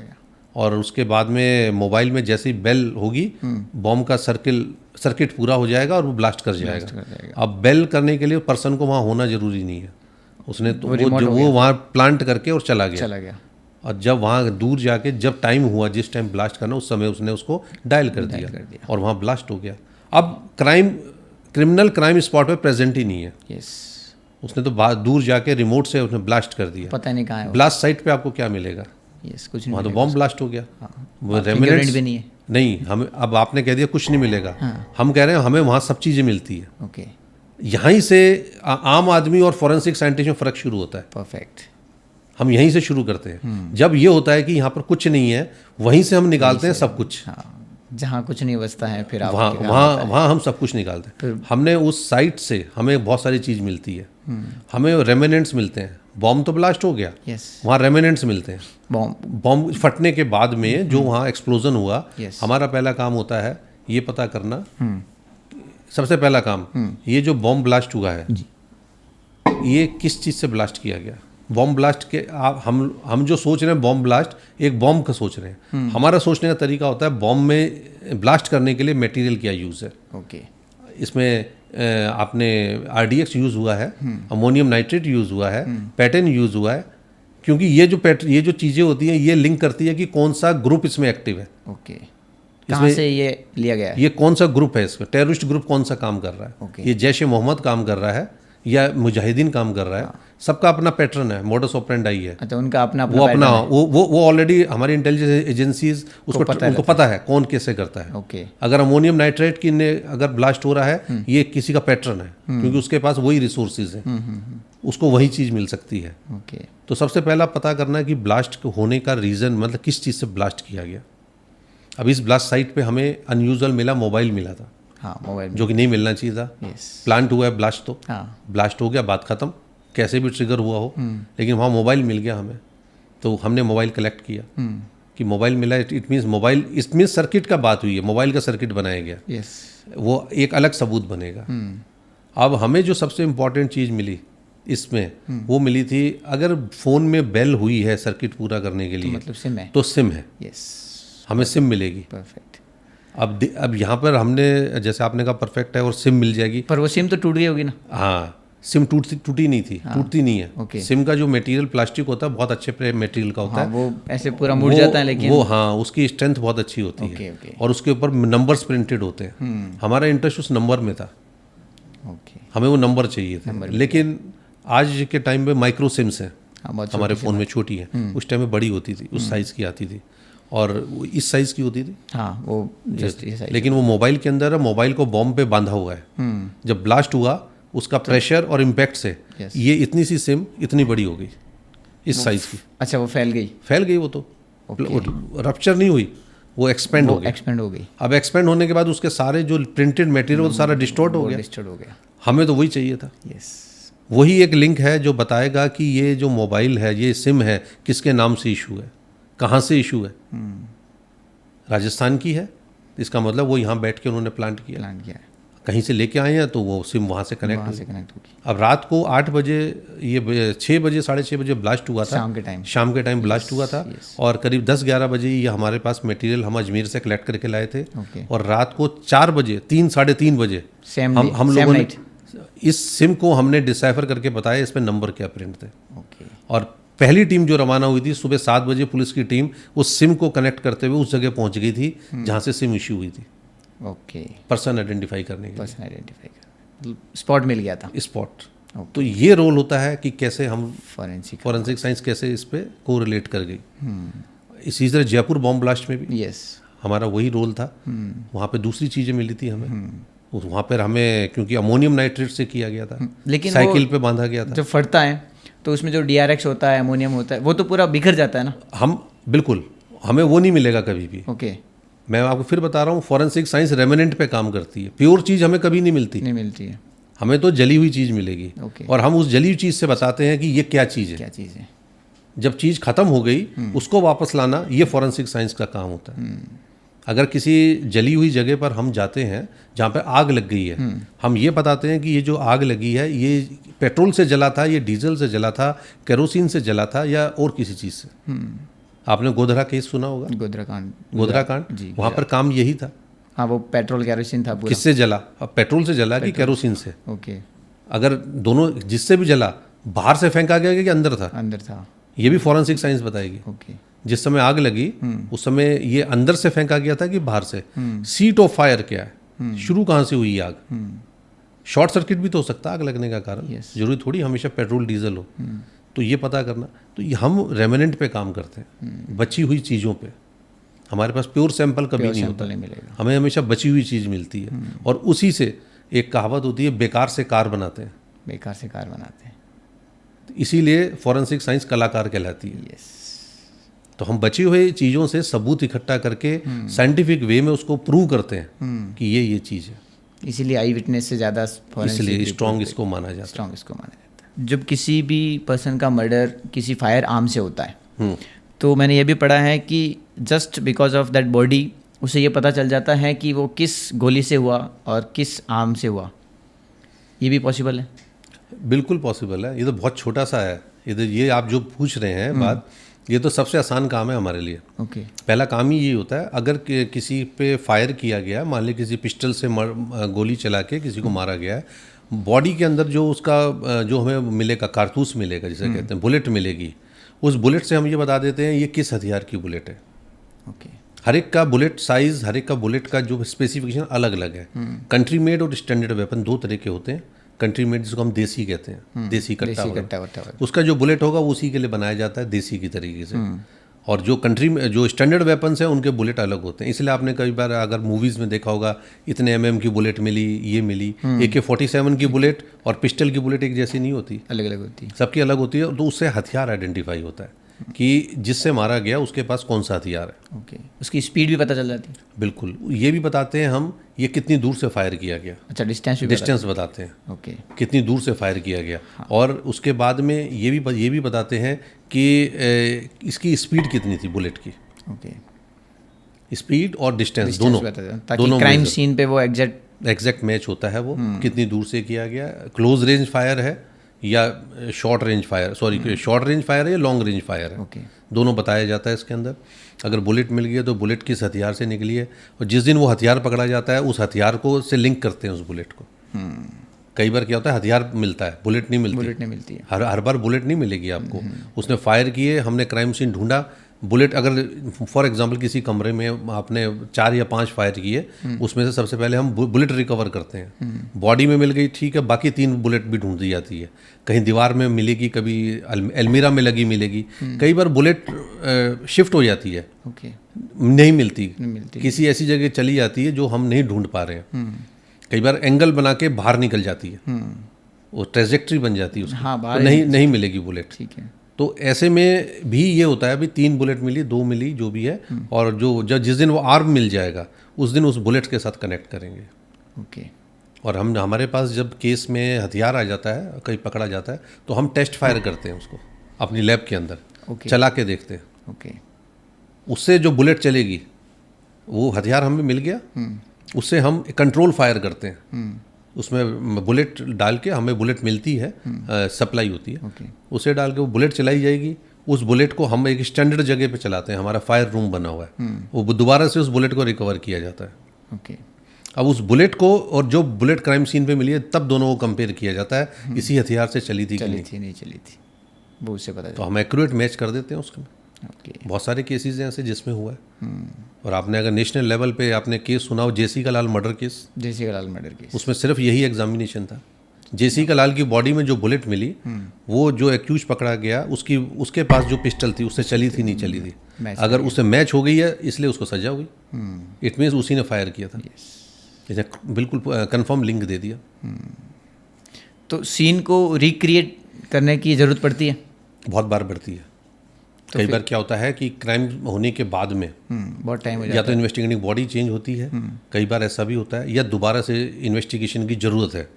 और उसके बाद में मोबाइल में जैसे ही बेल होगी, बॉम्ब का सर्किट पूरा हो जाएगा और वो ब्लास्ट कर जाएगा। अब बेल करने के लिए पर्सन को वहाँ होना जरूरी नहीं है, उसने तो वो वहाँ प्लांट करके और चला गया। और जब वहाँ दूर जाके जब टाइम हुआ, जिस टाइम ब्लास्ट करना, उस समय उसने उसको डायल कर दिया और वहाँ ब्लास्ट हो गया। अब क्रिमिनल क्राइम स्पॉट पे प्रेजेंट ही नहीं है। उसने तो दूर जाके रिमोट से उसने ब्लास्ट कर दिया, पता नहीं कहाँ है। ब्लास्ट साइट पे आपको क्या मिलेगा? कुछ वहाँ तो बॉम्ब ब्लास्ट हो गया। वो रेमिनेंट्स भी नहीं है। नहीं, हमें अब आपने कह दिया कुछ नहीं मिलेगा। हम कह रहे हैं हमें वहाँ सब चीज़ें मिलती है। यहीं से आम आदमी और फॉरेंसिक साइंटिस्ट में फ़र्क शुरू होता है। परफेक्ट। हम यहीं से शुरू करते हैं। जब ये होता है कि यहाँ पर कुछ नहीं है, वहीं से हम निकालते हैं सब कुछ। जहाँ कुछ नहीं बचता है फिर वहाँ हम सब कुछ निकालते हैं। हमने उस साइट से हमें बहुत सारी चीज़ मिलती है। हमें रेमिनेंट्स मिलते हैं। बॉम्ब तो ब्लास्ट हो गया, वहाँ रेमिनेंट्स मिलते हैं। बॉम्ब फटने के बाद में जो वहाँ एक्सप्लोजन हुआ, हमारा पहला काम होता है ये पता करना। सबसे पहला काम, ये जो बॉम्ब ब्लास्ट हुआ है ये किस चीज़ से ब्लास्ट किया गया। बॉम्ब ब्लास्ट के हम जो सोच रहे हैं बॉम्ब ब्लास्ट, एक बॉम्ब का सोच रहे हैं। हमारा सोचने का तरीका होता है बॉम्ब में ब्लास्ट करने के लिए मटेरियल क्या यूज़ है। इसमें आपने RDX यूज़ हुआ है, अमोनियम नाइट्रेट यूज़ हुआ है, पैटर्न यूज़ हुआ है। क्योंकि ये जो चीज़ें होती हैं ये लिंक करती है कि कौन सा ग्रुप इसमें एक्टिव है। कहाँ से ये लिया गया है, ये कौन सा ग्रुप है, इसमें टेररिस्ट ग्रुप कौन सा काम कर रहा है। ये जैश-ए-मोहम्मद काम कर रहा है या मुजाहिदीन काम कर रहा है। सबका अपना पैटर्न है, मोडस ऑपरेंडाई है। अच्छा, उनका अपना वो ऑलरेडी हमारी इंटेलिजेंस एजेंसीज उनको पता है कौन कैसे करता है। अगर अमोनियम नाइट्रेट की ने अगर ब्लास्ट हो रहा है, ये किसी का पैटर्न है, क्योंकि उसके पास वही रिसोर्सेज हैं, उसको वही चीज़ मिल सकती है। तो सबसे पहला पता करना है कि ब्लास्ट होने का रीज़न, मतलब किस चीज़ से ब्लास्ट किया गया। अब इस ब्लास्ट साइट पे हमें अनयूजुअल मिला, मोबाइल मिला था। मोबाइल जो कि नहीं मिलना चाहिए था। प्लांट हुआ है ब्लास्ट, तो ब्लास्ट हो गया, बात खत्म, कैसे भी ट्रिगर हुआ हो। लेकिन वहाँ मोबाइल मिल गया हमें, तो हमने मोबाइल कलेक्ट किया कि मोबाइल मिला। इट मीन्स सर्किट का बात हुई है, मोबाइल का सर्किट बनाया गया। वो एक अलग सबूत बनेगा। अब हमें जो सबसे इम्पोर्टेंट चीज़ मिली इसमें, वो मिली थी, अगर फ़ोन में बेल हुई है सर्किट पूरा करने के लिए, तो मतलब सिम है, तो सिम है। हमें सिम मिलेगी। परफेक्ट। अब यहाँ पर हमने, जैसे आपने कहा परफेक्ट है, और सिम मिल जाएगी। पर वो सिम तो टूट गई होगी ना? हाँ, सिम टूटी नहीं थी। टूटती नहीं है। सिम का जो मटेरियल प्लास्टिक होता है, बहुत अच्छे मटेरियल का होता है। वो ऐसे पूरा मुड़ जाता है, लेकिन उसकी स्ट्रेंथ बहुत अच्छी होती है और उसके ऊपर नंबर्स प्रिंटेड होते हैं। हमारा इंटरेस्ट उस नंबर में था। हमें वो नंबर चाहिए थे। लेकिन आज के टाइम पे माइक्रो सिम्स हैं हमारे फ़ोन में, छोटी है। उस टाइम में बड़ी होती थी, उस साइज़ की आती थी और इस साइज़ की होती थी। वो जस्ट ये साइज। लेकिन वो मोबाइल के अंदर है, मोबाइल को बॉम्ब पे बांधा हुआ है। जब ब्लास्ट हुआ, उसका प्रेशर और इम्पैक्ट से ये इतनी सी सिम इतनी बड़ी हो गई, इस साइज़ की। अच्छा, वो फैल गई वो तो रप्चर नहीं हुई, वो एक्सपेंड हो गई। अब एक्सपेंड होने के बाद उसके सारे जो प्रिंटेड मटेरियल वो सारा डिस्टॉर्ट हो गया। हमें तो वही चाहिए था। वही एक लिंक है जो बताएगा कि ये जो मोबाइल है, ये सिम है, किसके नाम से इशू है, कहाँ से इशू है। राजस्थान की है, इसका मतलब वो यहाँ बैठ के उन्होंने प्लांट किया है, कहीं से लेके आए हैं, तो वो सिम वहाँ से कनेक्ट होगी। अब रात को 8 बजे, ये 6 बजे 6:30 बजे ब्लास्ट हुआ था, शाम के टाइम ब्लास्ट हुआ था। और करीब 10-11 बजे ये हमारे पास मटेरियल हम अजमेर से कलेक्ट करके लाए थे। और रात को 4 बजे 3-3:30 बजे हम लोगों ने इस सिम को हमने डिसाइफर करके बताया इस पर नंबर क्या प्रिंट थे। और पहली टीम जो रवाना हुई थी सुबह 7 बजे, पुलिस की टीम उस सिम को कनेक्ट करते हुए उस जगह पहुंच गई थी जहां से सिम इश्यू हुई थी। पर्सन आइडेंटिफाई करने के लिए स्पॉट मिल गया था, स्पॉट। तो ये रोल होता है कि कैसे हम फॉरेंसिक साइंस कैसे इस पे को रिलेट कर गई। इसी तरह जयपुर बॉम्ब ब्लास्ट में भी हमारा वही रोल था। वहाँ पे दूसरी चीज़ें मिली थी हमें, वहाँ पर हमें क्योंकि अमोनियम नाइट्रेट से किया गया था, लेकिन साइकिल पे बांधा गया था। जब फटता है तो उसमें जो DRX होता है, अमोनियम होता है, वो तो पूरा बिखर जाता है ना। हम बिल्कुल, हमें वो नहीं मिलेगा कभी भी। मैं आपको फिर बता रहा हूँ, फॉरेंसिक साइंस रेमिनेंट पे काम करती है। प्योर चीज़ हमें कभी नहीं मिलती है, हमें तो जली हुई चीज़ मिलेगी। और हम उस जली हुई चीज़ से बताते हैं कि ये क्या चीज़ है। जब चीज़ ख़त्म हो गई उसको वापस लाना, ये फॉरेंसिक साइंस का काम होता है। अगर किसी जली हुई जगह पर हम जाते हैं जहाँ पे आग लग गई है, हम ये बताते हैं कि ये जो आग लगी है ये पेट्रोल से जला था, ये डीजल से जला था, केरोसिन से जला था, या और किसी चीज़ से। आपने गोधरा केस सुना होगा, गोधरा कांड। वहाँ पर काम यही था। हाँ, वो पेट्रोल केरोसिन था पूरा। किससे जला? अब पेट्रोल से जला कि केरोसिन से? अगर दोनों जिससे भी जला, बाहर से फेंका गया कि अंदर था? ये भी फॉरेंसिक साइंस बताएगी। जिस समय आग लगी उस समय ये अंदर से फेंका गया था कि बाहर से? सीट ऑफ फायर क्या है, शुरू कहाँ से हुई आग? शॉर्ट सर्किट भी तो हो सकता है आग लगने का कारण, जरूरी थोड़ी हमेशा पेट्रोल डीजल हो। तो ये पता करना, तो हम रेमिनेंट पे काम करते हैं, बची हुई चीज़ों पे। हमारे पास प्योर सैंपल कभी नहीं होता, हमें हमेशा बची हुई चीज़ मिलती है। और उसी से एक कहावत होती है, बेकार से कार बनाते हैं। इसीलिए फॉरेंसिक साइंस कलाकार कहलाती है। तो हम बची हुई चीज़ों से सबूत इकट्ठा करके साइंटिफिक वे में उसको प्रूव करते हैं कि ये चीज़ है। इसीलिए आई विटनेस से ज़्यादा इसलिए स्ट्रॉन्ग इसको माना जाता है। जब किसी भी पर्सन का मर्डर किसी फायर आर्म से होता है, तो मैंने ये भी पढ़ा है कि just because of that body उसे ये पता चल जाता है कि वो किस गोली से हुआ और किस आर्म से हुआ। ये भी पॉसिबल है? बिल्कुल पॉसिबल है। ये तो बहुत छोटा सा है। ये आप जो पूछ रहे हैं बात, ये तो सबसे आसान काम है हमारे लिए। पहला काम ही ये होता है, अगर किसी पे फायर किया गया, मान लीजिए किसी पिस्टल से गोली चला के किसी को मारा गया है, बॉडी के अंदर जो उसका जो हमें मिलेगा, कारतूस मिलेगा जिसे कहते हैं, बुलेट मिलेगी, उस बुलेट से हम ये बता देते हैं ये किस हथियार की बुलेट है। हर एक का बुलेट साइज, हर एक का बुलेट का जो स्पेसिफिकेशन अलग अलग है। कंट्री मेड और स्टैंडर्ड वेपन दो तरह के होते हैं। कंट्री मेड जिसको हम देसी कहते हैं, देसी कट्टा, उसका जो बुलेट होगा वो उसी के लिए बनाया जाता है देसी की तरीके से। और जो स्टैंडर्ड वेपन्स हैं उनके बुलेट अलग होते हैं। इसलिए आपने कई बार अगर मूवीज़ में देखा होगा, इतने mm की बुलेट मिली, ये मिली। AK-47 की बुलेट और पिस्टल की बुलेट एक जैसी नहीं होती, अलग अलग होती है, सबकी अलग होती है। तो उससे हथियार आइडेंटिफाई होता है कि जिससे मारा गया उसके पास कौन सा हथियार है। उसकी स्पीड भी पता चल जाती है। बिल्कुल, ये भी बताते हैं हम ये कितनी दूर से फायर किया गया। अच्छा, डिस्टेंस बताते हैं, कितनी दूर से फायर किया गया। और उसके बाद में ये भी बताते हैं कि इसकी स्पीड कितनी थी बुलेट की। स्पीड और डिस्टेंस दोनों, ताकि क्राइम सीन पे वो एग्जैक्ट मैच होता है। वो कितनी दूर से किया गया, क्लोज रेंज फायर है या short range fire, short range fire है या लॉन्ग रेंज फायर है, दोनों बताया जाता है इसके अंदर। अगर बुलेट मिल गई है तो बुलेट किस हथियार से निकली है, और जिस दिन वो हथियार पकड़ा जाता है उस हथियार को से लिंक करते हैं उस बुलेट को। कई बार क्या होता है, हथियार मिलता है, बुलेट नहीं मिलती है। हर बार बुलेट नहीं मिलेगी आपको। उसने फायर किए, हमने क्राइम सीन ढूंढा, बुलेट अगर फॉर एग्जांपल किसी कमरे में आपने 4 या 5 फायर किए, उसमें से सबसे पहले हम बुलेट रिकवर करते हैं। बॉडी में मिल गई, ठीक है, बाकी 3 बुलेट भी ढूंढ दी जाती है। कहीं दीवार में मिलेगी, कभी अलमीरा में लगी मिलेगी। कई बार बुलेट शिफ्ट हो जाती है, नहीं मिलती, किसी ऐसी जगह चली जाती है जो हम नहीं ढूंढ पा रहे हैं। कई बार एंगल बना के बाहर निकल जाती है, वो ट्रेजेक्ट्री बन जाती है उसकी। तो नहीं मिलेगी बुलेट। ठीक है, तो ऐसे में भी ये होता है, अभी 3 बुलेट मिली, 2 मिली, जो भी है। और जिस दिन वो आर्म मिल जाएगा उस दिन उस बुलेट के साथ कनेक्ट करेंगे। और हम हमारे पास जब केस में हथियार आ जाता है, कहीं पकड़ा जाता है, तो हम टेस्ट फायर करते हैं उसको अपनी लैब के अंदर, ओके चला के देखते हैं। ओके उससे जो बुलेट चलेगी, वो हथियार हमें मिल गया, उससे हम कंट्रोल फायर करते हैं। उसमें बुलेट डाल के हमें बुलेट मिलती है, सप्लाई होती है, ओके उसे डाल के वो बुलेट चलाई जाएगी। उस बुलेट को हम एक स्टैंडर्ड जगह पे चलाते हैं, हमारा फायर रूम बना हुआ है, वो दोबारा से उस बुलेट को रिकवर किया जाता है। ओके अब उस बुलेट को और जो बुलेट क्राइम सीन पे मिली है, तब दोनों को कंपेयर किया जाता है, इसी हथियार से चली थी कि चली नहीं। थी नहीं चली थी, वो उससे पता तो हम एक्यूरेट मैच कर देते हैं उसमें। ओके बहुत सारे केसेस हैं ऐसे जिसमें हुआ है। और आपने अगर नेशनल लेवल पे आपने केस सुना हो, जेसी का लाल मर्डर केस, जैसे लाल मर्डर केस, उसमें सिर्फ यही एग्जामिनेशन था। जेसी का लाल की बॉडी में जो बुलेट मिली, वो जो एक्यूज पकड़ा गया, उसके पास जो पिस्टल थी उससे चली थी नहीं चली थी, अगर उससे मैच हो गई है इसलिए उसको सजा हो गई। इट मीन्स उसी ने फायर किया था। इसने बिल्कुल कंफर्म लिंक दे दिया। तो सीन को रिक्रिएट करने की ज़रूरत पड़ती है? बहुत बार बढ़ती है। तो कई बार क्या होता है कि क्राइम होने के बाद में बहुत टाइम हो या जाता तो इन्वेस्टिगेटिंग बॉडी चेंज होती है, कई बार ऐसा भी होता है, या दोबारा से इन्वेस्टिगेशन की ज़रूरत है।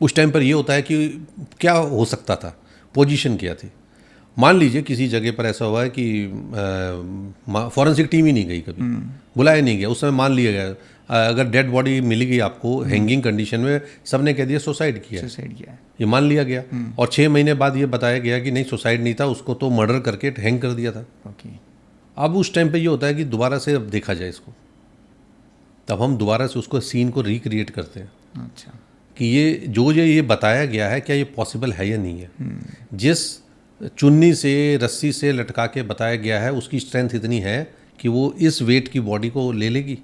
उस टाइम पर ये होता है कि क्या हो सकता था, पोजीशन क्या थी। मान लीजिए किसी जगह पर ऐसा हुआ है कि फॉरेंसिक टीम ही नहीं गई, कभी बुलाया नहीं गया, उस समय मान लिया गया, अगर डेड बॉडी मिली गई आपको हैंगिंग कंडीशन में, सबने कह दिया सुसाइड किया है, सुसाइड किया है, ये मान लिया गया। और 6 महीने बाद ये बताया गया कि नहीं सुसाइड नहीं था, उसको तो मर्डर करके हैंग कर दिया था। ओके अब उस टाइम पे ये होता है कि दोबारा से अब देखा जाए इसको, तब हम दोबारा से उसको सीन को रिक्रिएट करते हैं अच्छा कि ये बताया गया है क्या ये पॉसिबल है या नहीं है। जिस चुन्नी से रस्सी से लटका के बताया गया है उसकी स्ट्रेंथ इतनी है कि वो इस वेट की बॉडी को ले लेगी।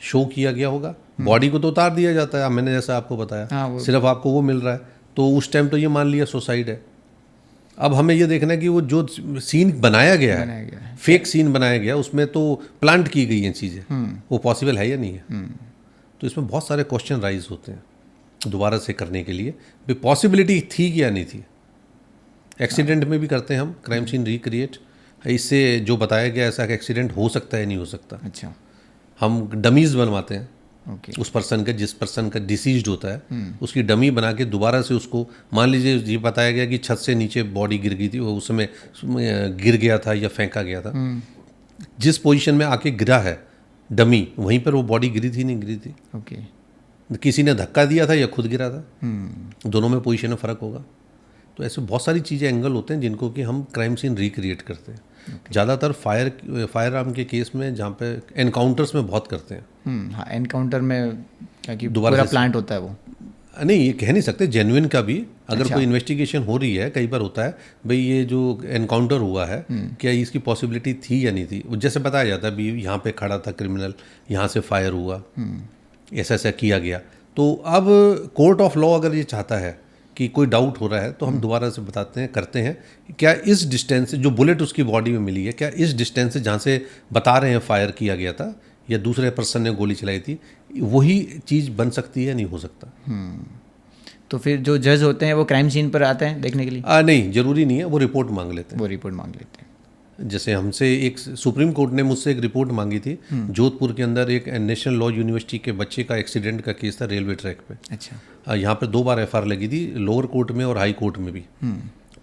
शो किया गया होगा, बॉडी को तो उतार दिया जाता है, मैंने जैसा आपको बताया, हाँ, सिर्फ आपको वो मिल रहा है, तो उस टाइम तो ये मान लिया सुसाइड है। अब हमें ये देखना है कि वो जो सीन बनाया गया है, फेक सीन बनाया गया, उसमें तो प्लांट की गई हैं चीज़ें, वो पॉसिबल है या नहीं है। तो इसमें बहुत सारे क्वेश्चन राइज होते हैं दोबारा से करने के लिए, भी पॉसिबिलिटी थी कि या नहीं थी। एक्सीडेंट में भी करते हैं हम क्राइम सीन रिक्रिएट, इससे जो बताया गया ऐसा एक्सीडेंट हो सकता है नहीं हो सकता। अच्छा, हम डमीज़ बनवाते हैं ओके उस पर्सन का, जिस पर्सन का डिसीज्ड होता है उसकी डमी बना के दोबारा से उसको, मान लीजिए ये बताया गया कि छत से नीचे बॉडी गिर गई थी, वो उसमें गिर गया था या फेंका गया था, जिस पोजीशन में आके गिरा है डमी, वहीं पर वो बॉडी गिरी थी नहीं गिरी थी, ओके किसी किसी ने धक्का दिया था या खुद गिरा था, दोनों में पोजीशन में फ़र्क होगा। तो ऐसे बहुत सारी चीज़ें, एंगल होते हैं जिनको कि हम क्राइम सीन रिक्रिएट करते हैं। ज़्यादातर फायर आर्म के केस में, जहाँ पे एनकाउंटर्स में बहुत करते हैं। हाँ, एनकाउंटर में क्या कि दोबारा पूरा से प्लांट होता है वो, नहीं ये कह नहीं सकते, जेन्युइन का भी अगर अच्छा। कोई इन्वेस्टिगेशन हो रही है, कई बार होता है भाई ये जो एनकाउंटर हुआ है क्या इसकी पॉसिबिलिटी थी या नहीं थी। जैसे बताया जाता है भी यहाँ पे खड़ा था क्रिमिनल, यहाँ से फायर हुआ, ऐसा ऐसा किया गया। तो अब कोर्ट ऑफ लॉ अगर ये चाहता है कि कोई डाउट हो रहा है, तो हम दोबारा से बताते हैं, करते हैं, क्या इस डिस्टेंस से जो बुलेट उसकी बॉडी में मिली है, क्या इस डिस्टेंस से जहाँ से बता रहे हैं फायर किया गया था या दूसरे पर्सन ने गोली चलाई थी, वही चीज़ बन सकती है, नहीं हो सकता। तो फिर जो जज होते हैं वो क्राइम सीन पर आते हैं देखने के लिए? नहीं, ज़रूरी नहीं है, वो रिपोर्ट मांग लेते हैं। वो रिपोर्ट मांग लेते हैं। जैसे हमसे एक सुप्रीम कोर्ट ने मुझसे एक रिपोर्ट मांगी थी, जोधपुर के अंदर एक नेशनल लॉ यूनिवर्सिटी के बच्चे का एक्सीडेंट का केस था रेलवे ट्रैक पे। अच्छा, यहाँ पर 2 बार एफआईआर लगी थी, लोअर कोर्ट में और हाई कोर्ट में भी।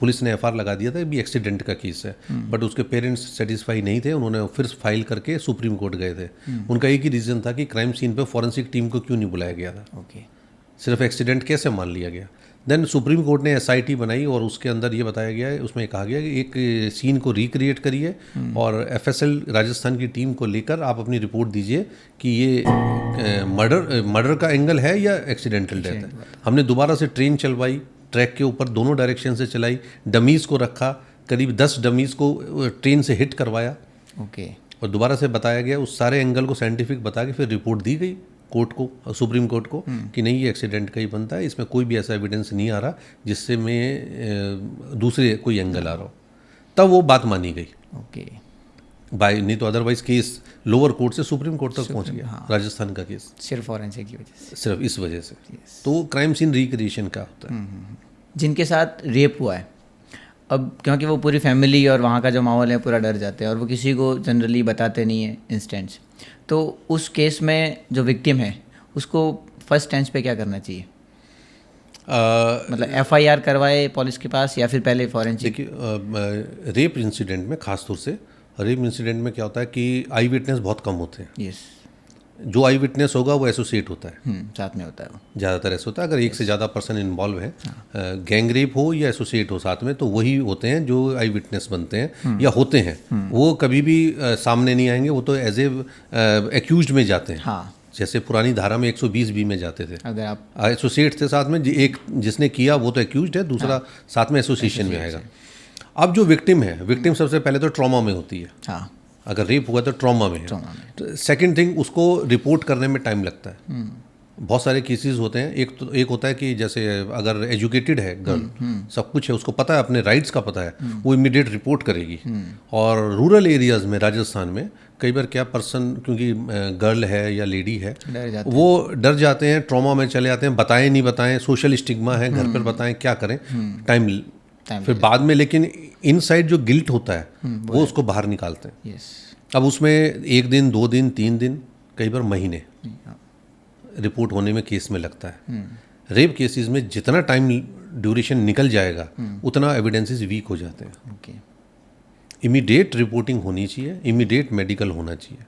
पुलिस ने एफआईआर लगा दिया था भी एक्सीडेंट का केस है, बट उसके पेरेंट्स सेटिस्फाई नहीं थे, उन्होंने फिर फाइल करके सुप्रीम कोर्ट गए थे। उनका एक ही रीज़न था कि क्राइम सीन पे फॉरेंसिक टीम को क्यों नहीं बुलाया गया था, ओके, सिर्फ एक्सीडेंट कैसे मान लिया गया। देन सुप्रीम कोर्ट ने एसआईटी बनाई और उसके अंदर ये बताया गया है, उसमें कहा गया कि एक सीन को रिक्रिएट करिए और एफएसएल राजस्थान की टीम को लेकर आप अपनी रिपोर्ट दीजिए कि ये मर्डर का एंगल है या एक्सीडेंटल डेथ है। हमने दोबारा से ट्रेन चलवाई, ट्रैक के ऊपर दोनों डायरेक्शन से चलाई, डमीज़ को रखा, करीब 10 डमीज़ को ट्रेन से हिट करवाया, ओके, और दोबारा से बताया गया, उस सारे एंगल को साइंटिफिक बता के फिर रिपोर्ट दी गई कोर्ट को, सुप्रीम कोर्ट को, कि नहीं ये एक्सीडेंट का ही बनता है, इसमें कोई भी ऐसा एविडेंस नहीं आ रहा जिससे में दूसरे कोई एंगल आ रहा हो। तब वो बात मानी गई, ओके, बाय, नहीं तो अदरवाइज केस लोअर कोर्ट से सुप्रीम कोर्ट तक पहुंच गया। हाँ। राजस्थान का केस सिर्फ फॉरेंसिक की वजह से, सिर्फ इस वजह से। तो क्राइम सीन रिक्रिएशन का होता है। जिनके साथ रेप हुआ है, अब क्योंकि वो पूरी फैमिली और वहाँ का जो माहौल है पूरा डर जाते हैं और वो किसी को जनरली बताते नहीं है इंस्टेंट्स, तो उस केस में जो विक्टिम है उसको फर्स्ट स्टेंज पे क्या करना चाहिए? मतलब FIR करवाए पुलिस के पास या फिर पहले फॉरेंसिक? देखिए, रेप इंसिडेंट में, खास तौर से रेप इंसिडेंट में क्या होता है कि आई विटनेस बहुत कम होते हैं। यस। जो आई विटनेस होगा वो एसोसिएट होता है, साथ में होता है वो। ज़्यादातर ऐसा होता है। अगर एक से ज़्यादा पर्सन इन्वॉल्व है, गैंग रेप हो या एसोसिएट हो साथ में, तो वही होते हैं जो आई विटनेस बनते हैं या होते हैं। वो कभी भी सामने नहीं आएंगे, वो तो एज ए एक्यूज्ड में जाते हैं। हाँ, जैसे पुरानी धारा में 120B में जाते थे। अगर आप एसोसिएट थे साथ में, एक जिसने किया वो तो एक्यूज्ड है, दूसरा साथ में एसोसिएशन में आएगा। अब जो विक्टिम है, विक्टिम सबसे पहले तो ट्रॉमा में होती है। हाँ, अगर रेप हुआ तो ट्रॉमा में है। सेकंड थिंग, उसको रिपोर्ट करने में टाइम लगता है। बहुत सारे केसेस होते हैं। एक होता है कि जैसे अगर एजुकेटेड है गर्ल, सब कुछ है, उसको पता है, अपने राइट्स का पता है, वो इमीडिएट रिपोर्ट करेगी। और रूरल एरियाज़ में, राजस्थान में कई बार क्या पर्सन, क्योंकि गर्ल है या लेडी है, वो डर जाते हैं, ट्रॉमा में चले जाते हैं, बताएं नहीं बताएं, सोशल स्टिग्मा है, घर पर बताएं, क्या करें, टाइम फिर बाद में। लेकिन इनसाइड जो गिल्ट होता है वो उसको बाहर निकालते हैं। अब उसमें 1 दिन, 2 दिन, 3 दिन, कई बार महीने रिपोर्ट होने में, केस में लगता है। रेप केसेस में जितना टाइम ड्यूरेशन निकल जाएगा उतना एविडेंसेस वीक हो जाते हैं। इमीडिएट रिपोर्टिंग होनी चाहिए, इमीडिएट मेडिकल होना चाहिए।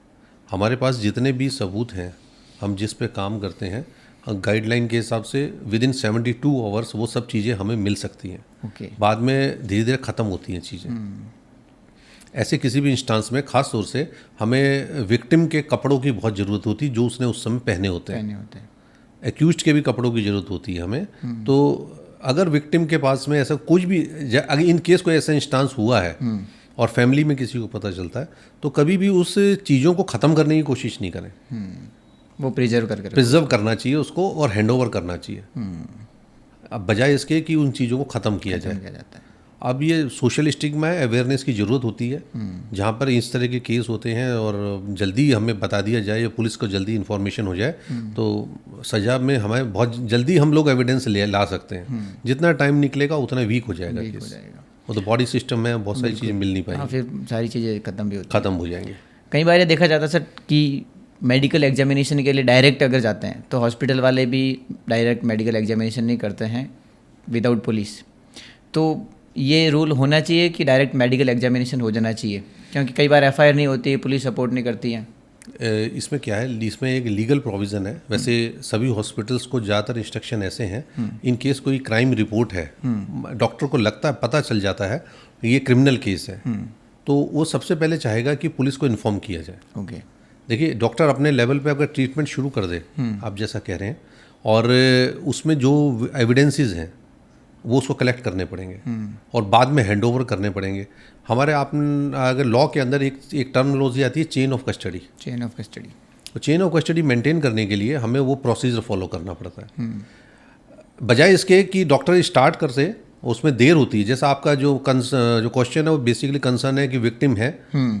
हमारे पास जितने भी सबूत हैं, हम जिस पे काम करते हैं, गाइडलाइन के हिसाब से विदिन 72 आवर्स वो सब चीज़ें हमें मिल सकती हैं। बाद में धीरे धीरे ख़त्म होती हैं चीज़ें। ऐसे किसी भी इंस्टांस में खास तौर से हमें विक्टिम के कपड़ों की बहुत ज़रूरत होती है जो उसने उस समय पहने होते हैं। एक्यूज्ड के भी कपड़ों की ज़रूरत होती है हमें। तो अगर विक्टिम के पास में ऐसा कुछ भी, अगर इन केस कोई ऐसा इंस्टांस हुआ है और फैमिली में किसी को पता चलता है, तो कभी भी उस चीज़ों को ख़त्म करने की कोशिश नहीं करें। वो प्रिजर्व करना चाहिए उसको और हैंड ओवर करना चाहिए। अब बजाय इसके कि उन चीज़ों को ख़त्म किया जाए। अब ये सोशल स्टिग्मा है, अवेयरनेस की ज़रूरत होती है। जहाँ पर इस तरह के केस होते हैं और जल्दी हमें बता दिया जाए या पुलिस को जल्दी इन्फॉर्मेशन हो जाए, तो सजा में हमें बहुत जल्दी हम लोग एविडेंस ला सकते हैं। जितना टाइम निकलेगा उतना वीक हो जाएगा केस। वो तो बॉडी सिस्टम में बहुत सारी चीज़ें मिल नहीं पाएंगी, फिर सारी चीज़ें ख़त्म हो जाएंगी। कई बार ये देखा जाता है सर कि मेडिकल एग्जामिनेशन के लिए डायरेक्ट अगर जाते हैं तो हॉस्पिटल वाले भी डायरेक्ट मेडिकल एग्जामिनेशन नहीं करते हैं विदाउट पुलिस। तो ये रूल होना चाहिए कि डायरेक्ट मेडिकल एग्जामिनेशन हो जाना चाहिए, क्योंकि कई बार FIR नहीं होती है, पुलिस सपोर्ट नहीं करती है। इसमें क्या है, इसमें एक लीगल प्रोविज़न है। वैसे सभी हॉस्पिटल्स को ज़्यादातर इंस्ट्रक्शन ऐसे हैं, इन केस कोई क्राइम रिपोर्ट है, डॉक्टर को लगता है, पता चल जाता है ये क्रिमिनल केस है, तो वो सबसे पहले चाहेगा कि पुलिस को इन्फॉर्म किया जाए। देखिए, डॉक्टर अपने लेवल पे अगर ट्रीटमेंट शुरू कर दे, आप जैसा कह रहे हैं, और उसमें जो एविडेंसेस हैं वो उसको कलेक्ट करने पड़ेंगे और बाद में हैंडओवर करने पड़ेंगे। हमारे अगर लॉ के अंदर एक टर्मिनोलॉजी आती है, चेन ऑफ कस्टडी। तो चेन ऑफ कस्टडी मेंटेन करने के लिए हमें वो प्रोसीजर फॉलो करना पड़ता है। बजाय इसके कि डॉक्टर स्टार्ट कर से, उसमें देर होती है। जैसा आपका जो क्वेश्चन है वो बेसिकली कंसर्न है कि विक्टिम है,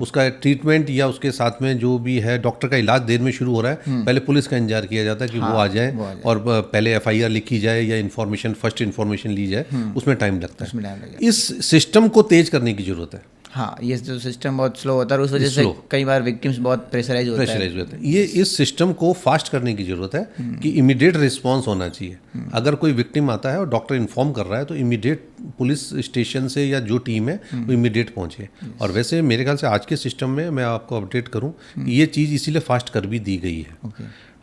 उसका ट्रीटमेंट या उसके साथ में जो भी है डॉक्टर का इलाज देर में शुरू हो रहा है, पहले पुलिस का इंतजार किया जाता है कि वो आ जाए और पहले FIR लिखी जाए या फर्स्ट इन्फॉर्मेशन ली जाए, उसमें टाइम लगता है। इस सिस्टम को तेज करने की जरूरत है। हाँ, ये जो सिस्टम बहुत स्लो होता है, उस वजह से कई बार विक्टिम्स बहुत प्रेशराइज होते हैं। ये इस सिस्टम को फास्ट करने की ज़रूरत है कि इमीडिएट रिस्पांस होना चाहिए। अगर कोई विक्टिम आता है और डॉक्टर इन्फॉर्म कर रहा है तो इमीडिएट पुलिस स्टेशन से या जो टीम है वो इमीडिएट पहुंचे। और वैसे मेरे ख्याल से आज के सिस्टम में मैं आपको अपडेट करूँ, ये चीज़ इसीलिए फास्ट कर भी दी गई है।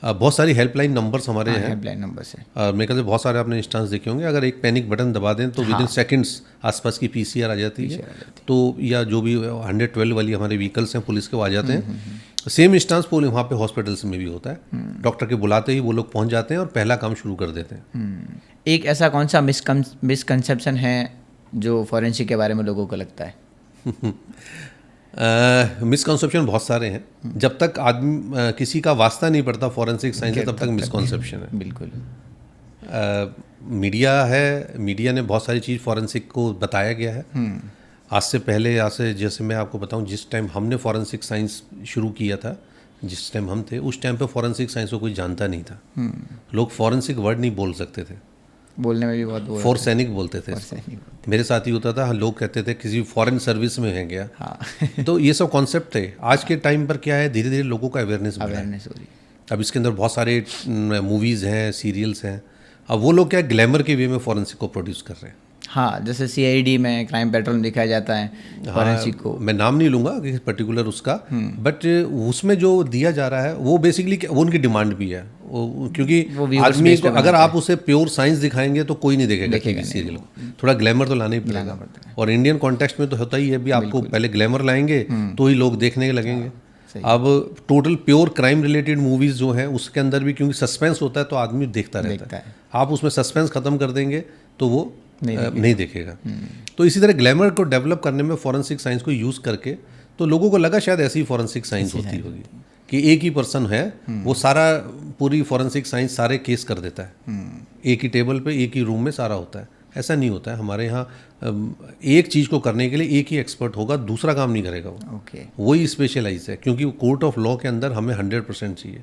बहुत सारी हेल्पलाइन नंबर्स हमारे हैं। हेल्पलाइन नंबर्स है, मेरे ख्याल से बहुत सारे आपने इंस्टांस देखे होंगे। अगर एक पैनिक बटन दबा दें तो विदिन सेकंड्स आसपास की PCR आ जाती है। तो या जो भी 112 वाली हमारे व्हीकल्स हैं पुलिस के, वो आ जाते हैं। सेम इंस्टांस वहाँ पे हॉस्पिटल्स में भी होता है। डॉक्टर के बुलाते ही वो लोग पहुँच जाते हैं और पहला काम शुरू कर देते हैं। एक ऐसा कौन सा मिसकंसेप्शन है जो फॉरेंसिक के बारे में लोगों को लगता है? मिसकॉन्सेप्शन बहुत सारे हैं। जब तक आदमी किसी का वास्ता नहीं पड़ता फॉरेंसिक साइंस से, तब तक मिसकॉन्सेप्शन है। बिल्कुल। मीडिया ने बहुत सारी चीज़ फॉरेंसिक को बताया गया है। आज से जैसे मैं आपको बताऊं, जिस टाइम हमने फॉरेंसिक साइंस शुरू किया था, जिस टाइम हम थे, उस टाइम पे फॉरेंसिक साइंस को कोई जानता नहीं था। लोग फॉरेंसिक वर्ड नहीं बोल सकते थे, बोलने में भी बहुत फॉरेंसिक बोलते थे। मेरे साथ ही होता था, लोग कहते थे किसी फॉरेन सर्विस में है गया। तो ये सब कॉन्सेप्ट थे। आज के टाइम पर क्या है, धीरे धीरे लोगों का अवेयरनेस हो रही है। अब इसके अंदर बहुत सारे मूवीज़ हैं, सीरियल्स हैं। अब वो लोग क्या ग्लैमर के वे में फॉरेंसिक को प्रोड्यूस कर रहे हैं। हाँ, जैसे CID में, क्राइम पेट्रोल में दिखाया जाता है फॉरेंसिक को। मैं नाम नहीं लूँगा कि पर्टिकुलर उसका, बट उसमें जो दिया जा रहा है वो बेसिकली वो उनकी डिमांड भी है, क्योंकि आदमी को अगर आप उसे प्योर साइंस दिखाएंगे तो कोई नहीं देखेगा टीवी सीरियल को, थोड़ा ग्लैमर तो लाना ही पड़ेगा। और इंडियन कॉन्टेक्स्ट में तो होता ही है भी, आपको पहले ग्लैमर लाएंगे तो ही लोग देखने लगेंगे। अब total pure crime related movies जो हैं उसके अंदर भी क्योंकि सस्पेंस होता है तो आदमी देखता रहता है। आप उसमें सस्पेंस ख़त्म कर देंगे तो वो नहीं देखेगा। तो इसी तरह ग्लैमर को डेवलप करने में फॉरेंसिक साइंस को यूज़ करके तो लोगों को लगा शायद ऐसी फॉरेंसिक साइंस होती होगी कि एक ही पर्सन है वो सारा पूरी फॉरेंसिक साइंस सारे केस कर देता है, एक ही टेबल पे एक ही रूम में सारा होता है। ऐसा नहीं होता है हमारे यहाँ। एक चीज़ को करने के लिए एक ही एक्सपर्ट होगा, दूसरा काम नहीं करेगा वो। वही स्पेशलाइज है, क्योंकि कोर्ट ऑफ लॉ के अंदर हमें 100% चाहिए।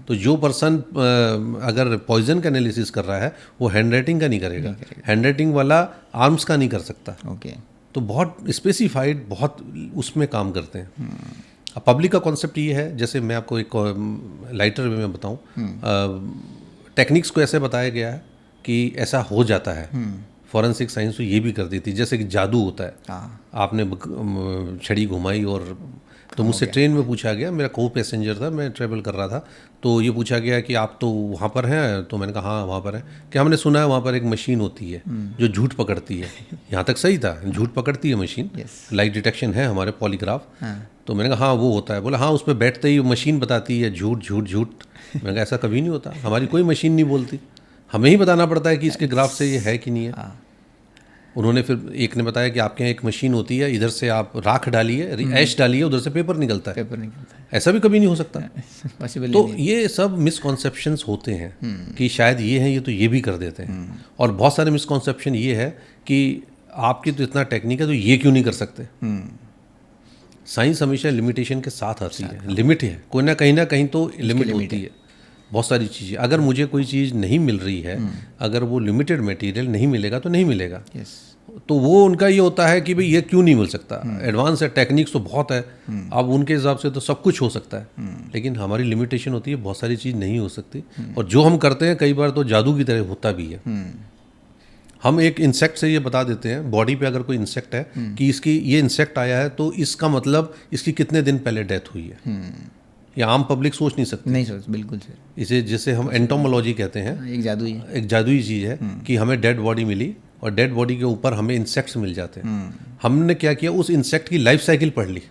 तो जो पर्सन अगर पॉइजन का एनालिसिस कर रहा है वो हैंड राइटिंग का नहीं करेगा, हैंड राइटिंग वाला आर्म्स का नहीं कर सकता। तो बहुत स्पेसिफाइड, बहुत उसमें काम करते हैं। अब पब्लिक का कॉन्सेप्ट ये है, जैसे मैं आपको एक लाइटर वे में बताऊँ, टेक्निक्स को ऐसे बताया गया है कि ऐसा हो जाता है। फॉरेंसिक साइंस तो ये भी कर देती, जैसे कि जादू होता है। आपने छड़ी घुमाई और तो मुझसे ट्रेन में पूछा गया, मेरा को पैसेंजर था, मैं ट्रैवल कर रहा था, तो ये पूछा गया कि आप तो वहाँ पर हैं, तो मैंने कहा हाँ वहाँ पर है। कि हमने सुना है वहाँ पर एक मशीन होती है जो झूठ पकड़ती है। यहाँ तक सही था, झूठ पकड़ती है मशीन, लाइट डिटेक्शन है हमारे पॉलीग्राफ। तो मैंने कहा हाँ वो होता है। बोला हाँ उस पर बैठते ही मशीन बताती है झूठ झूठ झूठ। मैंने कहा ऐसा कभी नहीं होता, हमारी कोई मशीन नहीं बोलती, हमें ही बताना पड़ता है कि इसके ग्राफ से ये है कि नहीं है। उन्होंने फिर एक ने बताया कि आपके यहाँ एक मशीन होती है, इधर से आप राख डालिए, ऐश डालिए, उधर से पेपर निकलता है। ऐसा भी कभी नहीं हो सकता। तो ये सब मिसकॉन्सेप्शंस होते हैं कि शायद ये हैं, ये तो ये भी कर देते हैं। और बहुत सारे मिसकॉन्सेप्शन ये है कि आपकी तो इतना टेक्निक है तो ये क्यों नहीं कर सकते। साइंस हमेशा लिमिटेशन के साथ आती है, लिमिट है, कोई ना कहीं तो लिमिट होती है। बहुत सारी चीज़ें, अगर मुझे कोई चीज़ नहीं मिल रही है, अगर वो लिमिटेड मटेरियल नहीं मिलेगा तो नहीं मिलेगा। तो वो उनका ये होता है कि भाई ये क्यों नहीं मिल सकता, एडवांस है, टेक्निक्स तो बहुत है, अब उनके हिसाब से तो सब कुछ हो सकता है। लेकिन हमारी लिमिटेशन होती है, बहुत सारी चीज़ नहीं हो सकती। और जो हम करते हैं कई बार तो जादू की तरह होता भी है। हम एक इंसेक्ट से ये बता देते हैं, बॉडी पे अगर कोई इंसेक्ट है कि इसकी ये इंसेक्ट आया है तो इसका मतलब इसकी कितने दिन पहले डेथ हुई है। ये आम पब्लिक सोच नहीं सकती। नहीं सोच, बिल्कुल सर। इसे जिसे हम एंटोमोलॉजी कहते हैं, एक जादुई है, एक जादुई चीज़ है कि हमें डेड बॉडी मिली और डेड बॉडी के ऊपर हमें इंसेक्ट्स मिल जाते हैं। हमने क्या किया, उस इंसेक्ट की लाइफ साइकिल पढ़ ली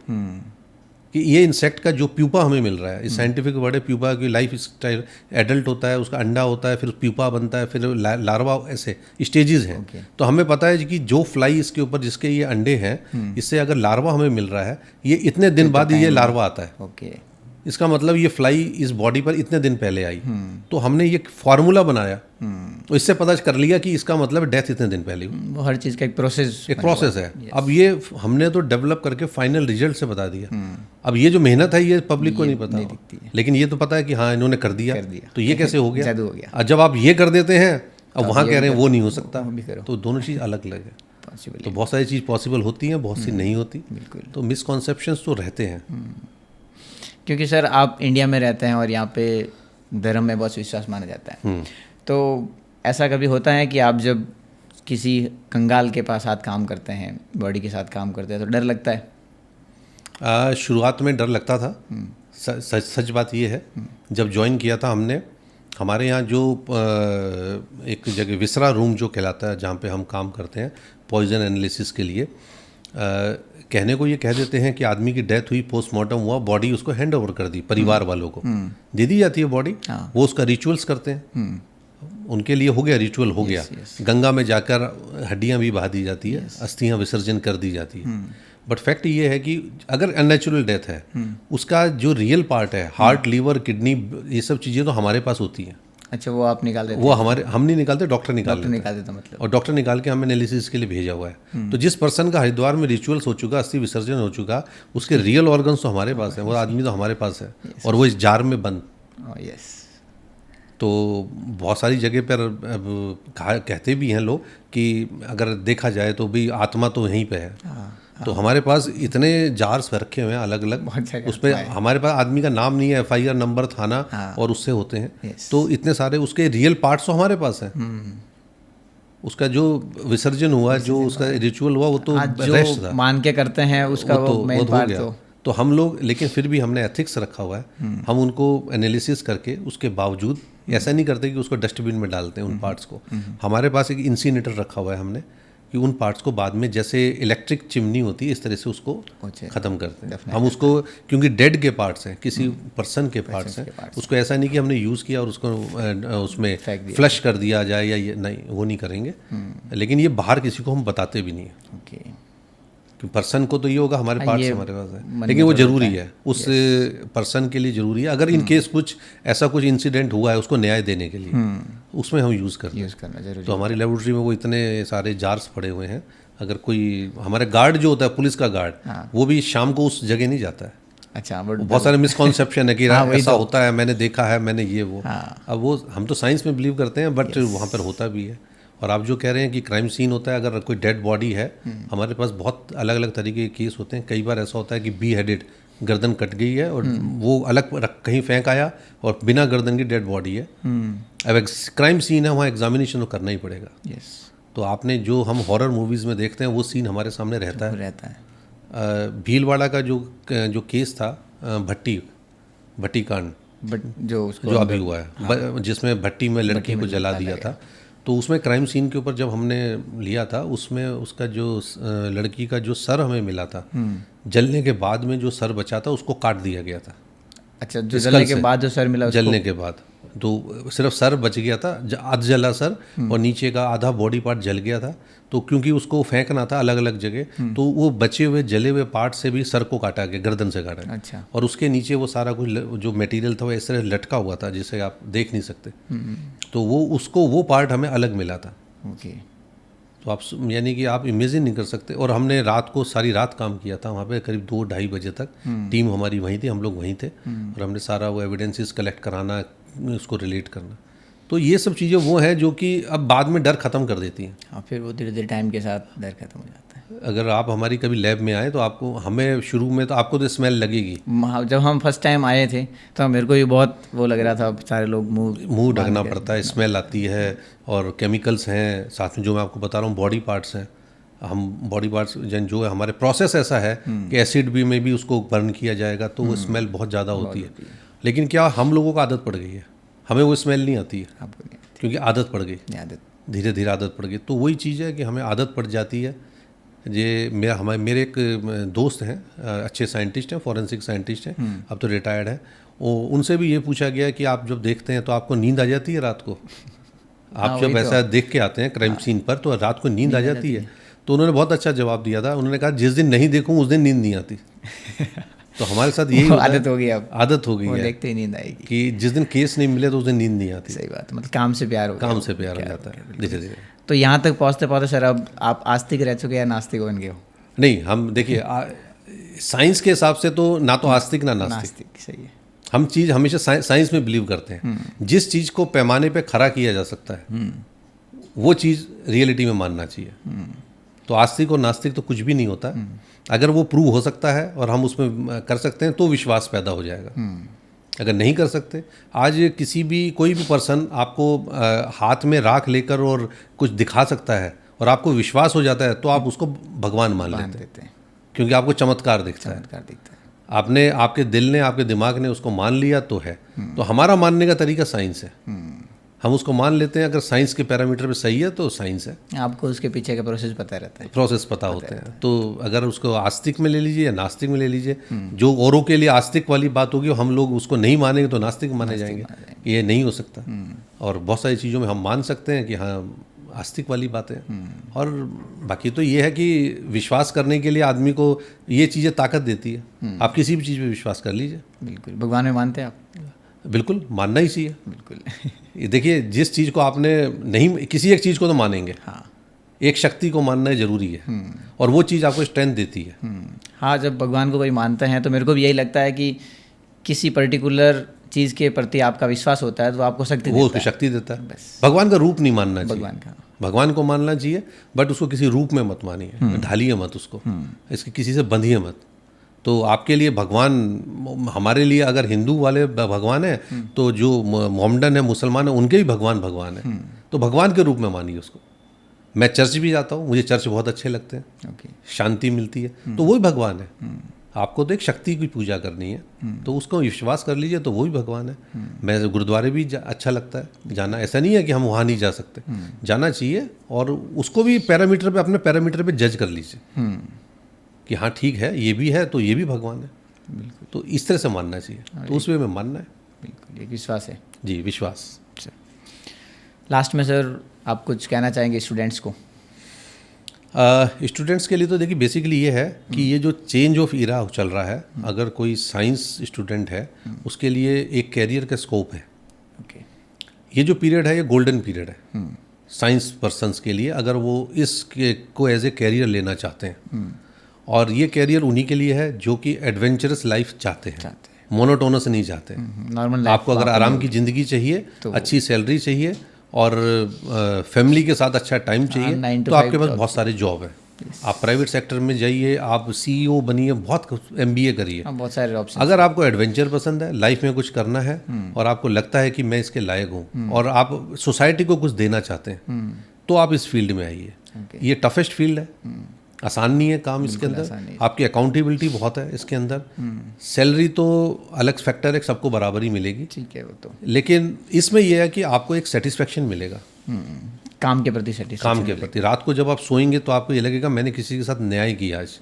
कि ये इंसेक्ट का जो प्यूपा हमें मिल रहा है, इस साइंटिफिक वर्ड है प्यूपा की लाइफ स्टाइल, एडल्ट होता है, उसका अंडा होता है, फिर प्यूपा बनता है, फिर लार्वा, ऐसे स्टेजेस हैं। तो हमें पता है कि जो फ्लाई इसके ऊपर जिसके ये अंडे हैं, इससे अगर लार्वा हमें मिल रहा है, ये इतने दिन बाद ये लार्वा आता है। इसका मतलब ये फ्लाई इस बॉडी पर इतने दिन पहले आई। तो हमने ये फार्मूला बनाया, तो इससे पता कर लिया कि इसका मतलब डेथ इतने दिन पहले हुई। वो हर चीज़ का एक प्रोसेस है। अब ये हमने तो डेवलप करके फाइनल रिजल्ट से बता दिया। अब ये जो मेहनत है ये पब्लिक को नहीं पता, लेकिन ये तो पता है कि हाँ इन्होंने कर दिया। तो ये कैसे हो गया, जादू हो गया। जब आप ये कर देते हैं अब वहाँ कह रहे हैं वो नहीं हो सकता, तो दोनों चीज़ अलग अलग है। तो बहुत सारी चीज़ पॉसिबल होती हैं, बहुत सी नहीं होती। तो मिसकॉन्सेप्शंस तो रहते हैं। क्योंकि सर आप इंडिया में रहते हैं और यहाँ पे धर्म में बहुत विश्वास माना जाता है, तो ऐसा कभी होता है कि आप जब किसी कंगाल के पास साथ काम करते हैं, बॉडी के साथ काम करते हैं, तो डर लगता है? शुरुआत में डर लगता था। सच बात ये है, जब ज्वाइन किया था हमने, हमारे यहाँ जो एक जगह विसरा रूम जो कहलाता है जहाँ पे हम काम करते हैं पॉइजन एनालिसिस के लिए, कहने को ये कह देते हैं कि आदमी की डेथ हुई, पोस्टमार्टम हुआ, बॉडी उसको हैंड ओवर कर दी, परिवार वालों को दे दी जाती है बॉडी। वो उसका रिचुअल्स करते हैं, उनके लिए हो गया, रिचुअल हो गया। गंगा में जाकर हड्डियां भी बहा दी जाती है, अस्थियां विसर्जन कर दी जाती है। बट फैक्ट ये है कि अगर अननेचुरल डेथ है, उसका जो रियल पार्ट है, हार्ट, लीवर, किडनी, ये सब चीज़ें तो हमारे पास होती हैं। अच्छा, वो आप निकाल देते? वो हम नहीं निकालते, डॉक्टर निकाल देता मतलब। और डॉक्टर निकाल के हमें एनालिसिस के लिए भेजा हुआ है। तो जिस पर्सन का हरिद्वार में रिचुअल्स हो चुका, अस्थि विसर्जन हो चुका, उसके रियल ऑर्गन्स तो हमारे पास हैं, वो आदमी तो हमारे पास है, और वो इस जार में बंद। तो बहुत सारी जगह पर कहते भी हैं लोग कि अगर देखा जाए तो भी आत्मा तो यहीं पे है, तो हमारे पास इतने जार्स रखे हुए हैं अलग अलग, बहुत जगह उसमें हमारे पास आदमी का नाम नहीं है, FIR नंबर, थाना और उससे होते हैं। Yes. तो इतने सारे उसके रियल पार्ट्स तो हमारे पास हैं। उसका जो विसर्जन हुआ, जो उसका रिचुअल हुआ, वो तो रेस्ट जो था, मान के करते हैं उसका वो वो मेन हो पार्ट गया। तो हम लोग, लेकिन फिर भी हमने एथिक्स रखा हुआ है। हम उनको एनालिसिस करके उसके बावजूद ऐसा नहीं करते कि उसको डस्टबिन में डालते हैं उन पार्ट्स को। हमारे पास एक इंसिनेटर रखा हुआ है हमने, कि उन पार्ट्स को बाद में जैसे इलेक्ट्रिक चिमनी होती है इस तरह से उसको ख़त्म करते हैं हम उसको, क्योंकि डेड के पार्ट्स हैं, किसी पर्सन के पार्ट्स हैं। उसको ऐसा नहीं कि हमने यूज़ किया और उसको उसमें फ्लश कर दिया जाए या ये नहीं, वो नहीं करेंगे। लेकिन ये बाहर किसी को हम बताते भी नहीं है, कि पर्सन को तो ये होगा हमारे पार्ट्स हमारे पास है, लेकिन वो ज़रूरी है, उस पर्सन के लिए ज़रूरी है। अगर इन केस कुछ ऐसा कुछ इंसिडेंट हुआ है उसको न्याय देने के लिए, उसमें हम यूज़ करते हैं। तो हमारी लेबोरेटरी में वो इतने सारे जार्स पड़े हुए हैं। अगर कोई हमारे गार्ड जो होता है, पुलिस का गार्ड, वो भी शाम को उस जगह नहीं जाता है। अच्छा, बहुत सारे मिसकॉन्सेप्शन है कि ऐसा होता है, मैंने देखा है, मैंने ये वो। अब वो हम तो साइंस में बिलीव करते हैं, बट वहाँ पर होता भी है। और आप जो कह रहे हैं कि क्राइम सीन होता है, अगर कोई डेड बॉडी है, हमारे पास बहुत अलग अलग तरीके के केस होते हैं। कई बार ऐसा होता है कि बी हेडेड, गर्दन कट गई है और वो अलग कहीं फेंक आया और बिना गर्दन की डेड बॉडी है। अब एक क्राइम सीन है, वहाँ एग्जामिनेशन तो करना ही पड़ेगा। तो आपने जो हम हॉरर मूवीज़ में देखते हैं वो सीन हमारे सामने रहता है। भीलवाड़ा का जो केस था, भट्टी कांड, जो अभी हुआ है, जिसमें भट्टी में लड़की को जला दिया था, तो उसमें क्राइम सीन के ऊपर जब हमने लिया था, उसमें उसका जो लड़की का जो सर हमें मिला था, जलने के बाद में जो सर बचा था उसको काट दिया गया था। अच्छा, जो जलने के बाद जो सर मिला, जलने के बाद तो सिर्फ सर बच गया था, आधा जला सर, और नीचे का आधा बॉडी पार्ट जल गया था। तो क्योंकि उसको फेंकना था अलग अलग जगह, तो वो बचे हुए जले हुए पार्ट से भी सर को काटा गया, गर्दन से काटा गया। अच्छा। और उसके नीचे वो सारा कुछ जो मटेरियल था वो इस तरह लटका हुआ था जिसे आप देख नहीं सकते। तो वो पार्ट हमें अलग मिला था। ओके। तो आप यानी कि आप इमेजिन नहीं कर सकते। और हमने सारी रात काम किया था वहाँ पे, करीब 2-2:30 बजे तक। टीम हमारी वहीं थी, हम लोग वहीं थे, और हमने सारा वो एविडेंसेस कलेक्ट कराना, उसको रिलेट करना। तो ये सब चीज़ें वो हैं जो कि अब बाद में डर ख़त्म कर देती हैं। हाँ, फिर वो धीरे धीरे टाइम के साथ डर खत्म हो जाता है। अगर आप हमारी कभी लैब में आए तो आपको, हमें शुरू में तो आपको तो स्मेल लगेगी। जब हम फर्स्ट टाइम आए थे तो मेरे को भी बहुत वो लग रहा था, सारे लोग मुंह ढकना पड़ता है, स्मेल आती है, और केमिकल्स हैं साथ में। जो मैं आपको बता रहा हूँ बॉडी पार्ट्स हैं, हम बॉडी पार्ट्स जो है, हमारे प्रोसेस ऐसा है कि एसिड में भी उसको बर्न किया जाएगा, तो वो स्मेल बहुत ज़्यादा होती है। लेकिन क्या हम लोगों को आदत पड़ गई है, हमें वो स्मेल नहीं आती है, आपको नहीं आती, क्योंकि आदत पड़ गई, धीरे धीरे आदत पड़ गई। तो वही चीज़ है कि हमें आदत पड़ जाती है। ये मेरे एक दोस्त हैं, अच्छे साइंटिस्ट हैं, फॉरेंसिक साइंटिस्ट हैं, अब तो रिटायर्ड हैं। उनसे भी ये पूछा गया कि आप जब देखते हैं तो आपको नींद आ जाती है रात को? आप जब ऐसा देख के आते हैं क्राइम सीन पर तो रात को नींद आ जाती है? तो उन्होंने बहुत अच्छा जवाब दिया था। उन्होंने कहा जिस दिन नहीं देखूँ उस दिन नींद नहीं आती। तो हमारे साथ यही आदत हो गई, अब आदत हो गई है, देखते ही नींद आएगी कि जिस दिन केस नहीं मिले तो उस दिन नींद नहीं आती। सही बात, मतलब काम से प्यार हो जाता है धीरे धीरे। तो यहाँ तक पहुँचते पहुँचते सर अब आप आस्तिक रह चुके या नास्तिक बन गए हो? नहीं, हम देखिए साइंस के हिसाब से तो ना तो आस्तिक ना नास्तिक। सही है। हम चीज़ हमेशा साइंस में बिलीव करते हैं। जिस चीज़ को पैमाने पे खरा किया जा सकता है वो चीज़ रियलिटी में मानना चाहिए। तो आस्तिक और नास्तिक तो कुछ भी नहीं होता। अगर वो प्रूव हो सकता है और हम उसमें कर सकते हैं तो विश्वास पैदा हो जाएगा। अगर नहीं कर सकते, आज कोई भी पर्सन आपको हाथ में राख लेकर और कुछ दिखा सकता है और आपको विश्वास हो जाता है तो आप उसको भगवान मान लेते हैं, क्योंकि आपको चमत्कार दिखता है। आपने, आपके दिल ने, आपके दिमाग ने उसको मान लिया तो है। तो हमारा मानने का तरीका साइंस है, हम उसको मान लेते हैं। अगर साइंस के पैरामीटर पे सही है तो साइंस है। आपको उसके पीछे का प्रोसेस पता रहता है, प्रोसेस पता होते हैं। तो अगर उसको आस्तिक में ले लीजिए या नास्तिक में ले लीजिए, जो औरों के लिए आस्तिक वाली बात होगी हम लोग उसको नहीं मानेंगे तो नास्तिक माने जाएंगे, ये नहीं हो सकता। और बहुत सारी चीज़ों में हम मान सकते हैं कि हाँ आस्तिक वाली बातें। और बाकी तो ये है कि विश्वास करने के लिए आदमी को ये चीज़ें ताकत देती है। आप किसी भी चीज़ पे विश्वास कर लीजिए। बिल्कुल। भगवान में मानते हैं आप? बिल्कुल, मानना ही चाहिए। बिल्कुल। ये देखिए, जिस चीज़ को आपने नहीं, किसी एक चीज़ को तो मानेंगे, हाँ, एक शक्ति को मानना ज़रूरी है और वो चीज़ आपको स्ट्रेंथ देती है। हाँ, जब भगवान को कोई मानते हैं तो मेरे को भी यही लगता है कि किसी पर्टिकुलर चीज़ के प्रति आपका विश्वास होता है तो आपको शक्ति वो देता उसको है। शक्ति देता है। बस। भगवान का रूप नहीं मानना चाहिए, भगवान का। भगवान को मानना चाहिए, बट उसको किसी रूप में मत मानिए, ढालिए मत उसको, इसके किसी से बंधिए मत। तो आपके लिए भगवान, हमारे लिए अगर हिंदू वाले भगवान है तो जो मोहम्मडन है, मुसलमान है, उनके भी भगवान भगवान है, तो भगवान के रूप में मानिए उसको। मैं चर्च भी जाता हूँ, मुझे चर्च बहुत अच्छे लगते हैं, ओके। शांति मिलती है, तो वही भगवान है। आपको तो एक शक्ति की पूजा करनी है, तो उसको विश्वास कर लीजिए, तो वही भगवान है। मैं गुरुद्वारे भी अच्छा लगता है जाना, ऐसा नहीं है कि हम वहाँ नहीं जा सकते, जाना चाहिए, और उसको भी पैरामीटर पे, अपने पैरामीटर पे जज कर लीजिए कि हाँ ठीक है, ये भी है तो ये भी भगवान है। बिल्कुल, तो इस तरह से मानना चाहिए, तो उस वे में मानना है। बिल्कुल, एक विश्वास है। जी, विश्वास। लास्ट में सर आप कुछ कहना चाहेंगे स्टूडेंट्स को? स्टूडेंट्स के लिए तो देखिए बेसिकली ये है कि ये जो चेंज ऑफ ईरा चल रहा है, अगर कोई साइंस स्टूडेंट है उसके लिए एक कैरियर का स्कोप है। ओके। ये जो पीरियड है ये गोल्डन पीरियड है साइंस पर्सन्स के लिए, अगर वो इसके को एज ए कैरियर लेना चाहते हैं। और ये कैरियर उन्हीं के लिए है जो कि एडवेंचरस लाइफ चाहते हैं, मोनोटोनस नहीं चाहते। नॉर्मल आपको अगर आराम की ज़िंदगी चाहिए, अच्छी सैलरी चाहिए, और फैमिली के साथ अच्छा टाइम चाहिए, 9 to तो आपके 5 पास बहुत सारे जॉब है। आप प्राइवेट सेक्टर में जाइए, आप सीईओ बनिए, बहुत MBA करिए। बहुत सारे ऑप्शन। अगर आपको एडवेंचर पसंद है, लाइफ में कुछ करना है, और आपको लगता है कि मैं इसके लायक हूँ, और आप सोसाइटी को कुछ देना चाहते हैं, तो आप इस फील्ड में आइए। ये टफेस्ट फील्ड है, आसान नहीं है काम इसके अंदर, आपकी अकाउंटेबिलिटी बहुत है इसके अंदर। सैलरी तो अलग फैक्टर है, सबको बराबर ही मिलेगी, ठीक है वो तो, लेकिन इसमें यह है कि आपको एक सेटिस्फेक्शन मिलेगा काम के प्रति सेटिस्फेक्शन। काम के प्रति रात को जब आप सोएंगे तो आपको ये लगेगा मैंने किसी के साथ न्याय किया आज।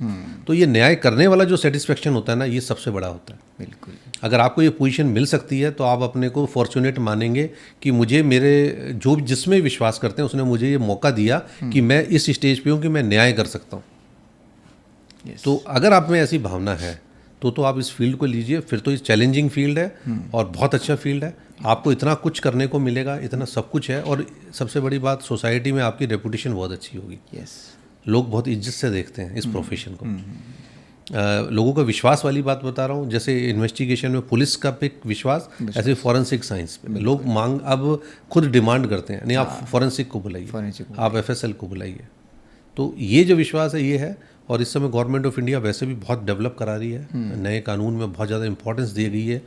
तो ये न्याय करने वाला जो सेटिस्फेक्शन होता है ना, ये सबसे बड़ा होता है। बिल्कुल। अगर आपको ये पोजीशन मिल सकती है तो आप अपने को फॉर्चुनेट मानेंगे कि मुझे मेरे जो जिसमें विश्वास करते हैं उसने मुझे ये मौका दिया कि मैं इस स्टेज पे हूँ कि मैं न्याय कर सकता हूँ। तो अगर आप में ऐसी भावना है तो आप इस फील्ड को लीजिए। फिर तो ये चैलेंजिंग फील्ड है और बहुत अच्छा फील्ड है, आपको इतना कुछ करने को मिलेगा, इतना सब कुछ है, और सबसे बड़ी बात सोसाइटी में आपकी रेपुटेशन बहुत अच्छी होगी। लोग बहुत इज्जत से देखते हैं इस प्रोफेशन को। लोगों का विश्वास वाली बात बता रहा हूँ, जैसे इन्वेस्टिगेशन में पुलिस का पे विश्वास, ऐसे फॉरेंसिक साइंस पे लोग मांग अब खुद डिमांड करते हैं, नहीं आप फॉरेंसिक को बुलाइए, आप FSL को बुलाइए। तो ये जो विश्वास है ये है। और इस समय गवर्नमेंट ऑफ इंडिया वैसे भी बहुत डेवलप करा रही है, नए कानून में बहुत ज़्यादा इंपॉर्टेंस दी गई है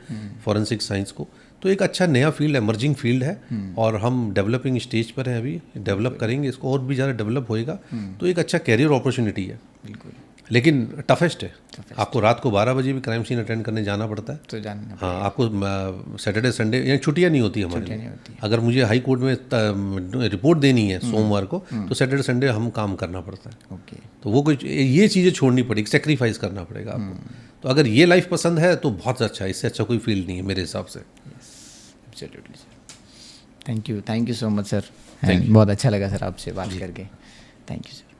फॉरेंसिक साइंस को। तो एक अच्छा नया फील्ड, एमर्जिंग फील्ड है, और हम डेवलपिंग स्टेज पर हैं अभी, डेवलप करेंगे इसको, और भी ज़्यादा डेवलप होएगा। तो एक अच्छा कैरियर अपॉर्चुनिटी है, बिल्कुल, लेकिन टफेस्ट है। आपको रात को 12 बजे भी क्राइम सीन अटेंड करने जाना पड़ता है, तो जानना। हाँ, आपको सैटरडे संडे यानी छुट्टियाँ नहीं होती हमारे लिए। अगर मुझे हाई कोर्ट में रिपोर्ट देनी है सोमवार को, तो सैटरडे संडे हम काम करना पड़ता है। ओके। तो वो कुछ ये चीज़ें छोड़नी पड़ेगी, सेक्रीफाइस करना पड़ेगा आपको। तो अगर ये लाइफ पसंद है तो बहुत अच्छा है, इससे अच्छा कोई फील्ड नहीं है मेरे हिसाब से। Absolutely sir, thank you so much sir, बहुत अच्छा लगा सर आपसे बात करके, थैंक यू सर।